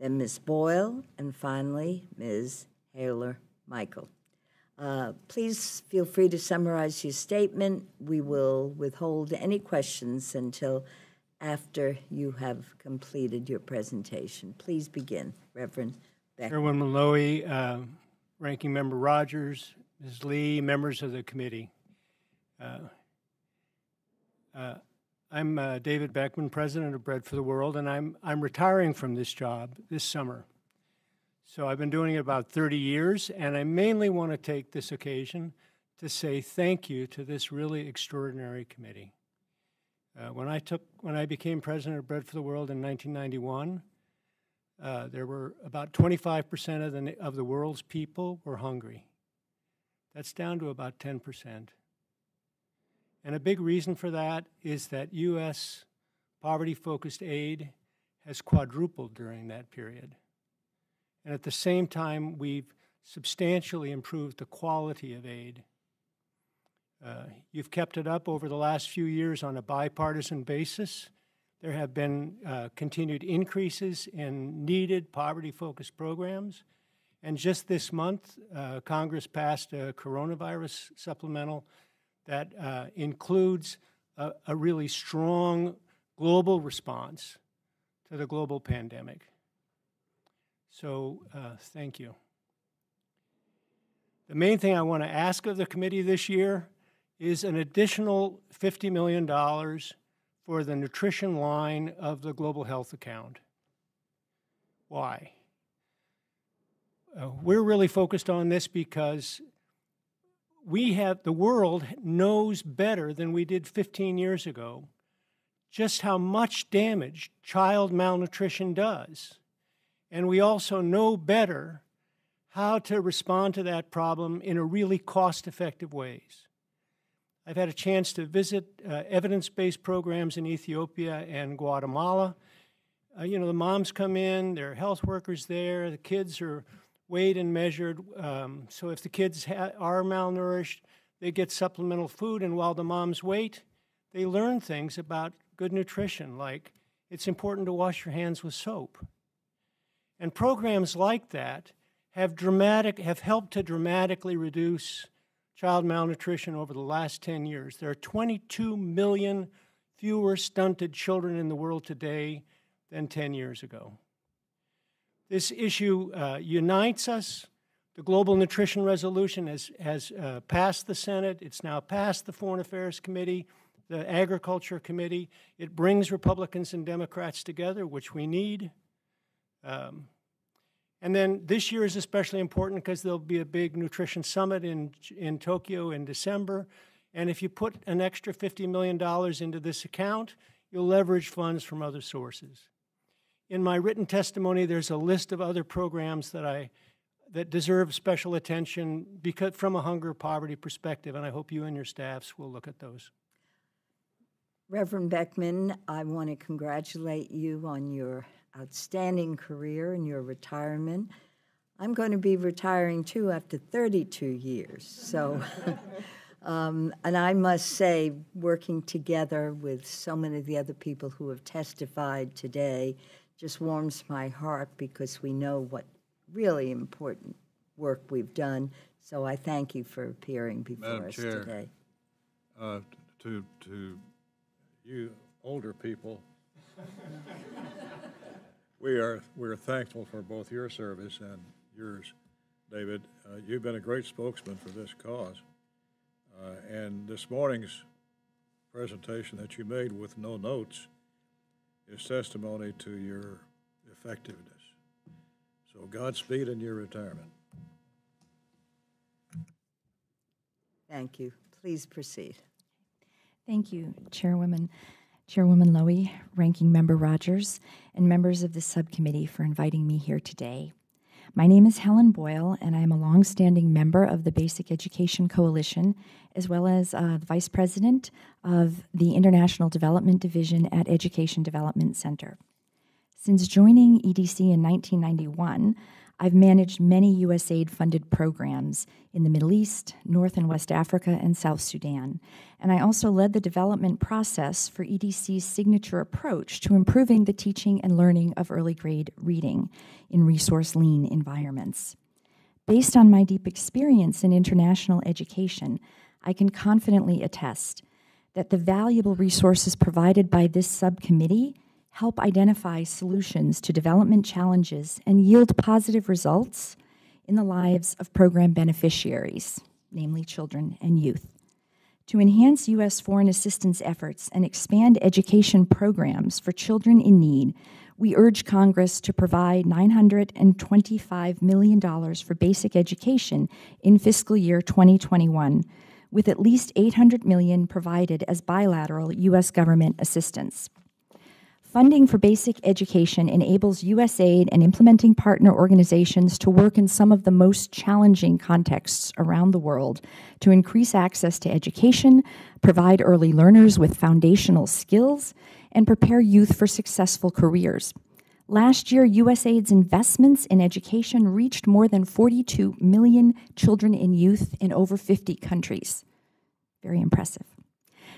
then Ms. Boyle, and finally, Ms. Hayler-Michael. Please feel free to summarize your statement. We will withhold any questions until after you have completed your presentation. Please begin, Reverend Beckmann. Chairwoman Lowy, Ranking Member Rogers, Ms. Lee, members of the committee. I'm David Beckmann, President of Bread for the World, and I'm retiring from this job this summer. So I've been doing it about 30 years, and I mainly want to take this occasion to say thank you to this really extraordinary committee. When I became President of Bread for the World in 1991, there were about 25% of the world's people were hungry. That's down to about 10%. And a big reason for that is that U.S. poverty-focused aid has quadrupled during that period. And at the same time, we've substantially improved the quality of aid. You've kept it up over the last few years on a bipartisan basis. There have been continued increases in needed poverty-focused programs. And just this month, Congress passed a coronavirus supplemental that includes a really strong global response to the global pandemic. So thank you. The main thing I want to ask of the committee this year is an additional $50 million for the nutrition line of the Global Health Account. Why? We're really focused on this because the world knows better than we did 15 years ago just how much damage child malnutrition does. And we also know better how to respond to that problem in a really cost-effective ways. I've had a chance to visit evidence-based programs in Ethiopia and Guatemala. The moms come in, there are health workers there, the kids are weighed and measured. So if the kids are malnourished, they get supplemental food, and while the moms wait, they learn things about good nutrition, like it's important to wash your hands with soap. And programs like that have helped to dramatically reduce child malnutrition over the last 10 years. There are 22 million fewer stunted children in the world today than 10 years ago. This issue unites us. The Global Nutrition Resolution has passed the Senate. It's now passed the Foreign Affairs Committee, the Agriculture Committee. It brings Republicans and Democrats together, which we need. And then this year is especially important because there'll be a big nutrition summit in Tokyo in December. And if you put an extra $50 million into this account, you'll leverage funds from other sources. In my written testimony, there's a list of other programs that deserve special attention because from a hunger poverty perspective, and I hope you and your staffs will look at those. Reverend Beckmann, I want to congratulate you on your outstanding career and your retirement. I'm going to be retiring too after 32 years. So, and I must say, working together with so many of the other people who have testified today just warms my heart because we know what really important work we've done. So I thank you for appearing before us today. To you older people, we're thankful for both your service and yours, David. You've been a great spokesman for this cause. And this morning's presentation that you made with no notes is testimony to your effectiveness. So Godspeed in your retirement. Thank you. Please proceed. Thank you, Chairwoman Lowy, Ranking Member Rogers, and members of the subcommittee for inviting me here today. My name is Helen Boyle, and I am a longstanding member of the Basic Education Coalition, as well as the Vice President of the International Development Division at Education Development Center. Since joining EDC in 1991, I've managed many Usaid-funded programs in the Middle East, North and West Africa, and South Sudan. And I also led the development process for EDC's signature approach to improving the teaching and learning of early grade reading in resource-lean environments. Based on my deep experience in international education, I can confidently attest that the valuable resources provided by this subcommittee help identify solutions to development challenges and yield positive results in the lives of program beneficiaries, namely children and youth. To enhance U.S. foreign assistance efforts and expand education programs for children in need, we urge Congress to provide $925 million for basic education in fiscal year 2021, with at least $800 million provided as bilateral U.S. government assistance. Funding for basic education enables USAID and implementing partner organizations to work in some of the most challenging contexts around the world to increase access to education, provide early learners with foundational skills, and prepare youth for successful careers. Last year, USAID's investments in education reached more than 42 million children and youth in over 50 countries. Very impressive.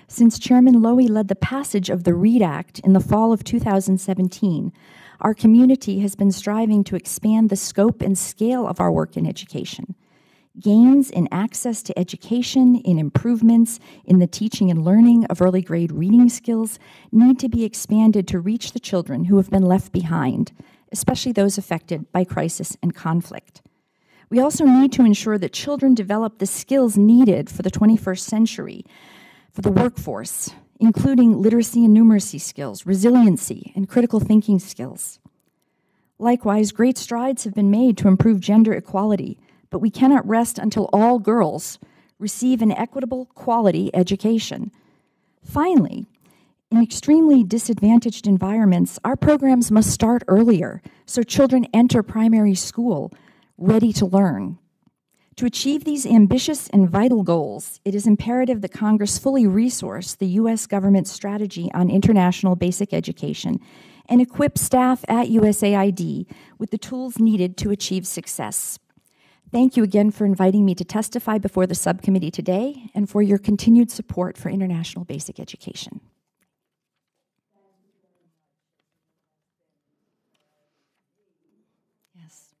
Since Chairman Lowy led the passage of the READ Act in the fall of 2017, our community has been striving to expand the scope and scale of our work in education. Gains in access to education, in improvements in the teaching and learning of early grade reading skills need to be expanded to reach the children who have been left behind, especially those affected by crisis and conflict. We also need to ensure that children develop the skills needed for the 21st century for the workforce, including literacy and numeracy skills, resiliency, and critical thinking skills. Likewise, great strides have been made to improve gender equality, but we cannot rest until all girls receive an equitable, quality education. Finally, in extremely disadvantaged environments, our programs must start earlier so children enter primary school ready to learn. To achieve these ambitious and vital goals, it is imperative that Congress fully resource the U.S. government strategy on international basic education and equip staff at USAID with the tools needed to achieve success. Thank you again for inviting me to testify before the subcommittee today and for your continued support for international basic education. Yes.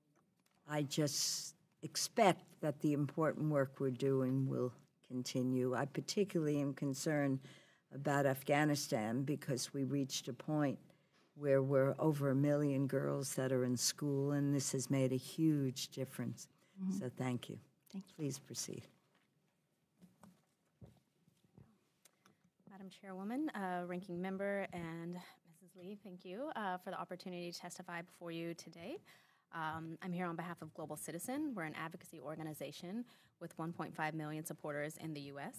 I just expect that the important work we're doing will continue. I particularly am concerned about Afghanistan because we reached a point where we're over 1 million girls that are in school, and this has made a huge difference. Mm-hmm. So thank you. Thank you. Please proceed. Madam Chairwoman, Ranking Member, and Mrs. Lee, thank you for the opportunity to testify before you today. I'm here on behalf of Global Citizen. We're an advocacy organization with 1.5 million supporters in the U.S.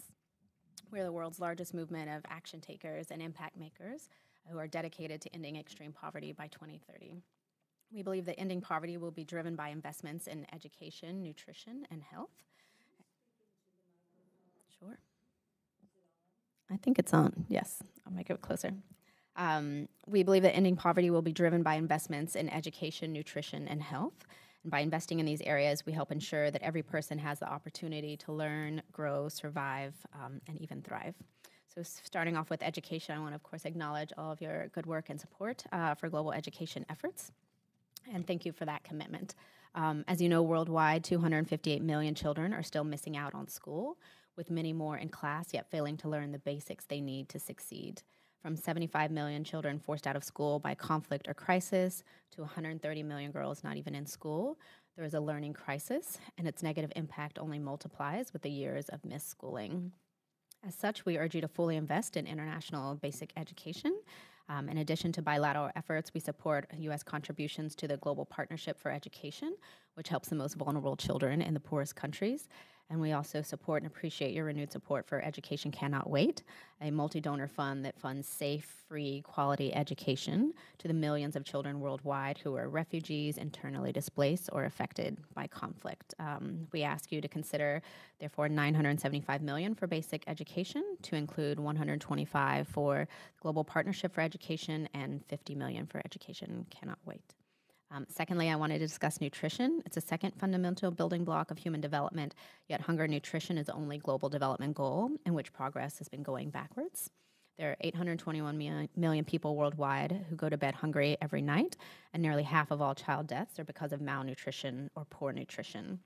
We're the world's largest movement of action takers and impact makers who are dedicated to ending extreme poverty by 2030. We believe that ending poverty will be driven by investments in education, nutrition, and health. Sure. I think it's on. Yes, I'll make it closer. We believe that ending poverty will be driven by investments in education, nutrition, and health. And by investing in these areas, we help ensure that every person has the opportunity to learn, grow, survive, and even thrive. So starting off with education, I want to, of course, acknowledge all of your good work and support for global education efforts. And thank you for that commitment. As you know, worldwide, 258 million children are still missing out on school, with many more in class yet failing to learn the basics they need to succeed. From 75 million children forced out of school by conflict or crisis to 130 million girls not even in school, there is a learning crisis, and its negative impact only multiplies with the years of missed schooling. As such, we urge you to fully invest in international basic education. In addition to bilateral efforts, we support U.S. contributions to the Global Partnership for Education, which helps the most vulnerable children in the poorest countries. And we also support and appreciate your renewed support for Education Cannot Wait, a multi-donor fund that funds safe, free, quality education to the millions of children worldwide who are refugees, internally displaced, or affected by conflict. We ask you to consider, therefore, $975 million for basic education, to include $125 for Global Partnership for Education and $50 million for Education Cannot Wait. Secondly, I wanted to discuss nutrition. It's a second fundamental building block of human development, yet hunger and nutrition is the only global development goal in which progress has been going backwards. There are 821 million people worldwide who go to bed hungry every night, and nearly half of all child deaths are because of malnutrition or poor nutrition.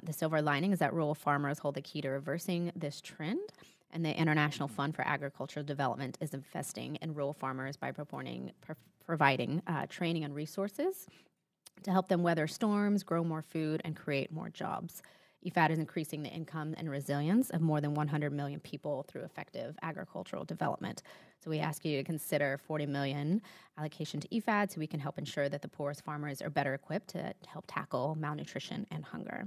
The silver lining is that rural farmers hold the key to reversing this trend, and the International Fund for Agricultural Development is investing in rural farmers by providing training and resources to help them weather storms, grow more food, and create more jobs. EFAD is increasing the income and resilience of more than 100 million people through effective agricultural development. So we ask you to consider $40 million allocation to EFAD so we can help ensure that the poorest farmers are better equipped to help tackle malnutrition and hunger.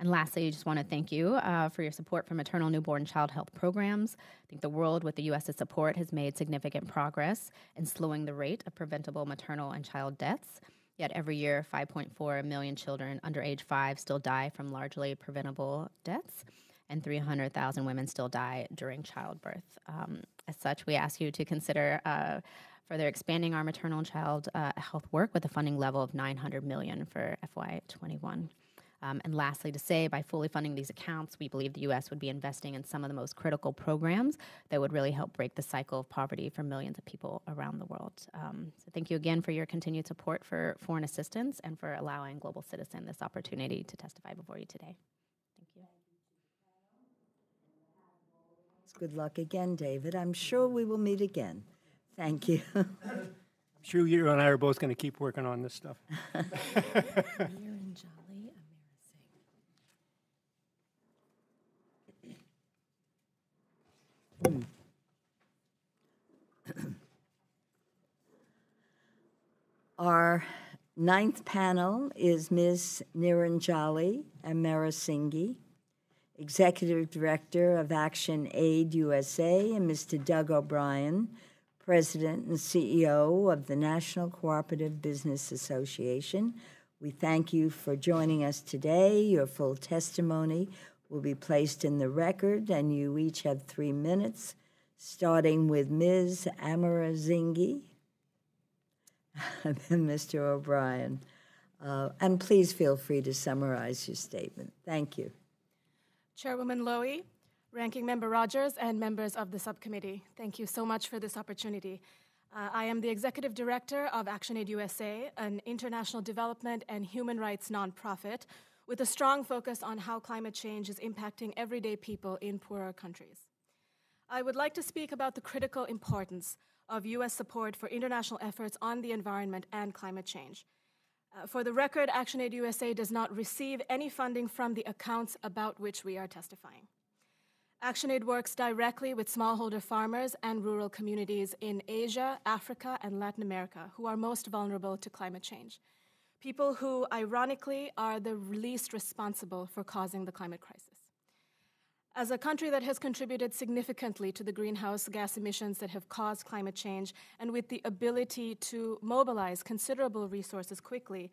And lastly, I just want to thank you for your support for maternal, newborn, child health programs. I think the world, with the U.S.'s support, has made significant progress in slowing the rate of preventable maternal and child deaths. Yet every year, 5.4 million children under age 5 still die from largely preventable deaths, and 300,000 women still die during childbirth. As such, we ask you to consider further expanding our maternal and child health work with a funding level of $900 million for FY21. And lastly, to say, by fully funding these accounts, we believe the U.S. would be investing in some of the most critical programs that would really help break the cycle of poverty for millions of people around the world. So thank you again for your continued support for foreign assistance and for allowing Global Citizen this opportunity to testify before you today. Thank you. Good luck again, David. I'm sure we will meet again. Thank you. I'm sure you and I are both going to keep working on this stuff. Our ninth panel is Ms. Niranjali Amarasinghe, Executive Director of Action Aid USA, and Mr. Doug O'Brien, President and CEO of the National Cooperative Business Association. We thank you for joining us today. Your full testimony will be placed in the record, and you each have 3 minutes, starting with Ms. Amarasinghe and then Mr. O'Brien. And please feel free to summarize your statement. Thank you. Chairwoman Lowy, Ranking Member Rogers, and members of the subcommittee, thank you so much for this opportunity. I am the Executive Director of ActionAid USA, an international development and human rights nonprofit with a strong focus on how climate change is impacting everyday people in poorer countries. I would like to speak about the critical importance of U.S. support for international efforts on the environment and climate change. For the record, ActionAid USA does not receive any funding from the accounts about which we are testifying. ActionAid works directly with smallholder farmers and rural communities in Asia, Africa, and Latin America who are most vulnerable to climate change. people who, ironically, are the least responsible for causing the climate crisis. As a country that has contributed significantly to the greenhouse gas emissions that have caused climate change, and with the ability to mobilize considerable resources quickly,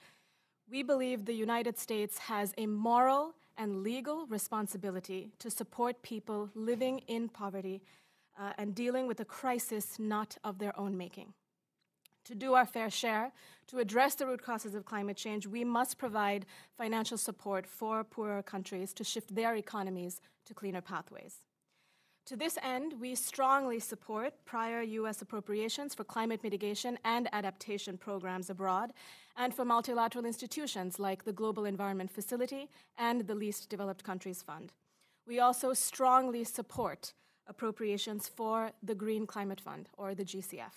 we believe the United States has a moral and legal responsibility to support people living in poverty and dealing with a crisis not of their own making. To do our fair share, to address the root causes of climate change, we must provide financial support for poorer countries to shift their economies to cleaner pathways. To this end, we strongly support prior U.S. appropriations for climate mitigation and adaptation programs abroad, and for multilateral institutions like the Global Environment Facility and the Least Developed Countries Fund. We also strongly support appropriations for the Green Climate Fund, or the GCF.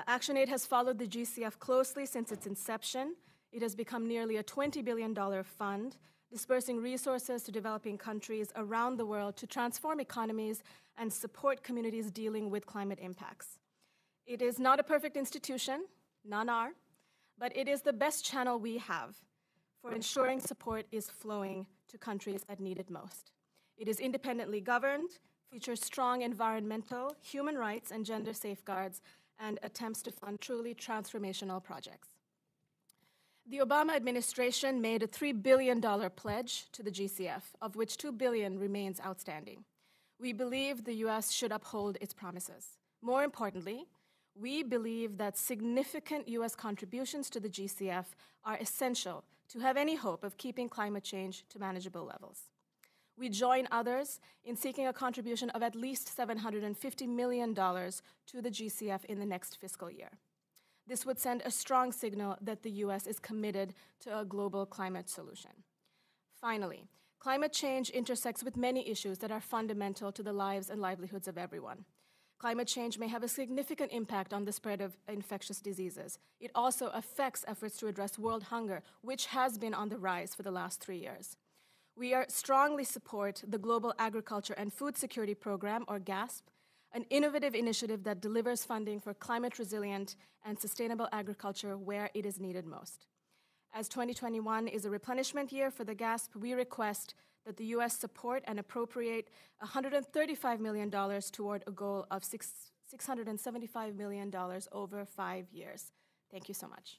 ActionAid has followed the GCF closely since its inception. It has become nearly a $20 billion fund, dispersing resources to developing countries around the world to transform economies and support communities dealing with climate impacts. It is not a perfect institution, none are, but it is the best channel we have for ensuring support is flowing to countries that need it most. It is independently governed, features strong environmental, human rights, and gender safeguards, and attempts to fund truly transformational projects. The Obama administration made a $3 billion pledge to the GCF, of which $2 billion remains outstanding. We believe the U.S. should uphold its promises. More importantly, we believe that significant U.S. contributions to the GCF are essential to have any hope of keeping climate change to manageable levels. We join others in seeking a contribution of at least $750 million to the GCF in the next fiscal year. This would send a strong signal that the U.S. is committed to a global climate solution. Finally, climate change intersects with many issues that are fundamental to the lives and livelihoods of everyone. Climate change may have a significant impact on the spread of infectious diseases. It also affects efforts to address world hunger, which has been on the rise for the last 3 years. We strongly support the Global Agriculture and Food Security Program, or GASP, an innovative initiative that delivers funding for climate-resilient and sustainable agriculture where it is needed most. As 2021 is a replenishment year for the GASP, we request that the U.S. support and appropriate $135 million toward a goal of $675 million over 5 years. Thank you so much.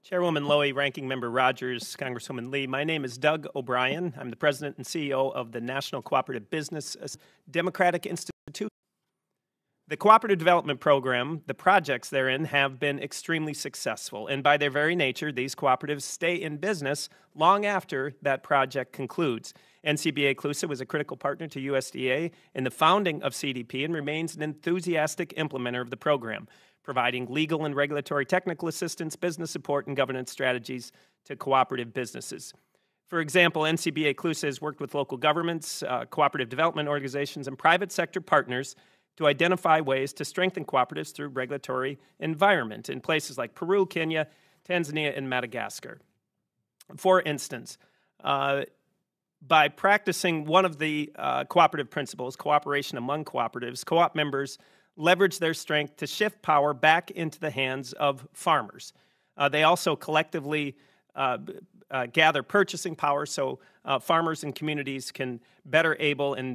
Chairwoman Lowy, Ranking Member Rogers, Congresswoman Lee. My name is Doug O'Brien. I'm the President and CEO of the National Cooperative Business Democratic Institute. The Cooperative Development Program, the projects therein, have been extremely successful, and by their very nature, these cooperatives stay in business long after that project concludes. NCBA CLUSA was a critical partner to USDA in the founding of CDP and remains an enthusiastic implementer of the program, providing legal and regulatory technical assistance, business support, and governance strategies to cooperative businesses. For example, NCBA CLUSA has worked with local governments, cooperative development organizations, and private sector partners to identify ways to strengthen cooperatives through regulatory environment in places like Peru, Kenya, Tanzania, and Madagascar. For instance, by practicing one of the cooperative principles, cooperation among cooperatives, co-op members leverage their strength to shift power back into the hands of farmers. They also collectively gather purchasing power so farmers and communities can better able and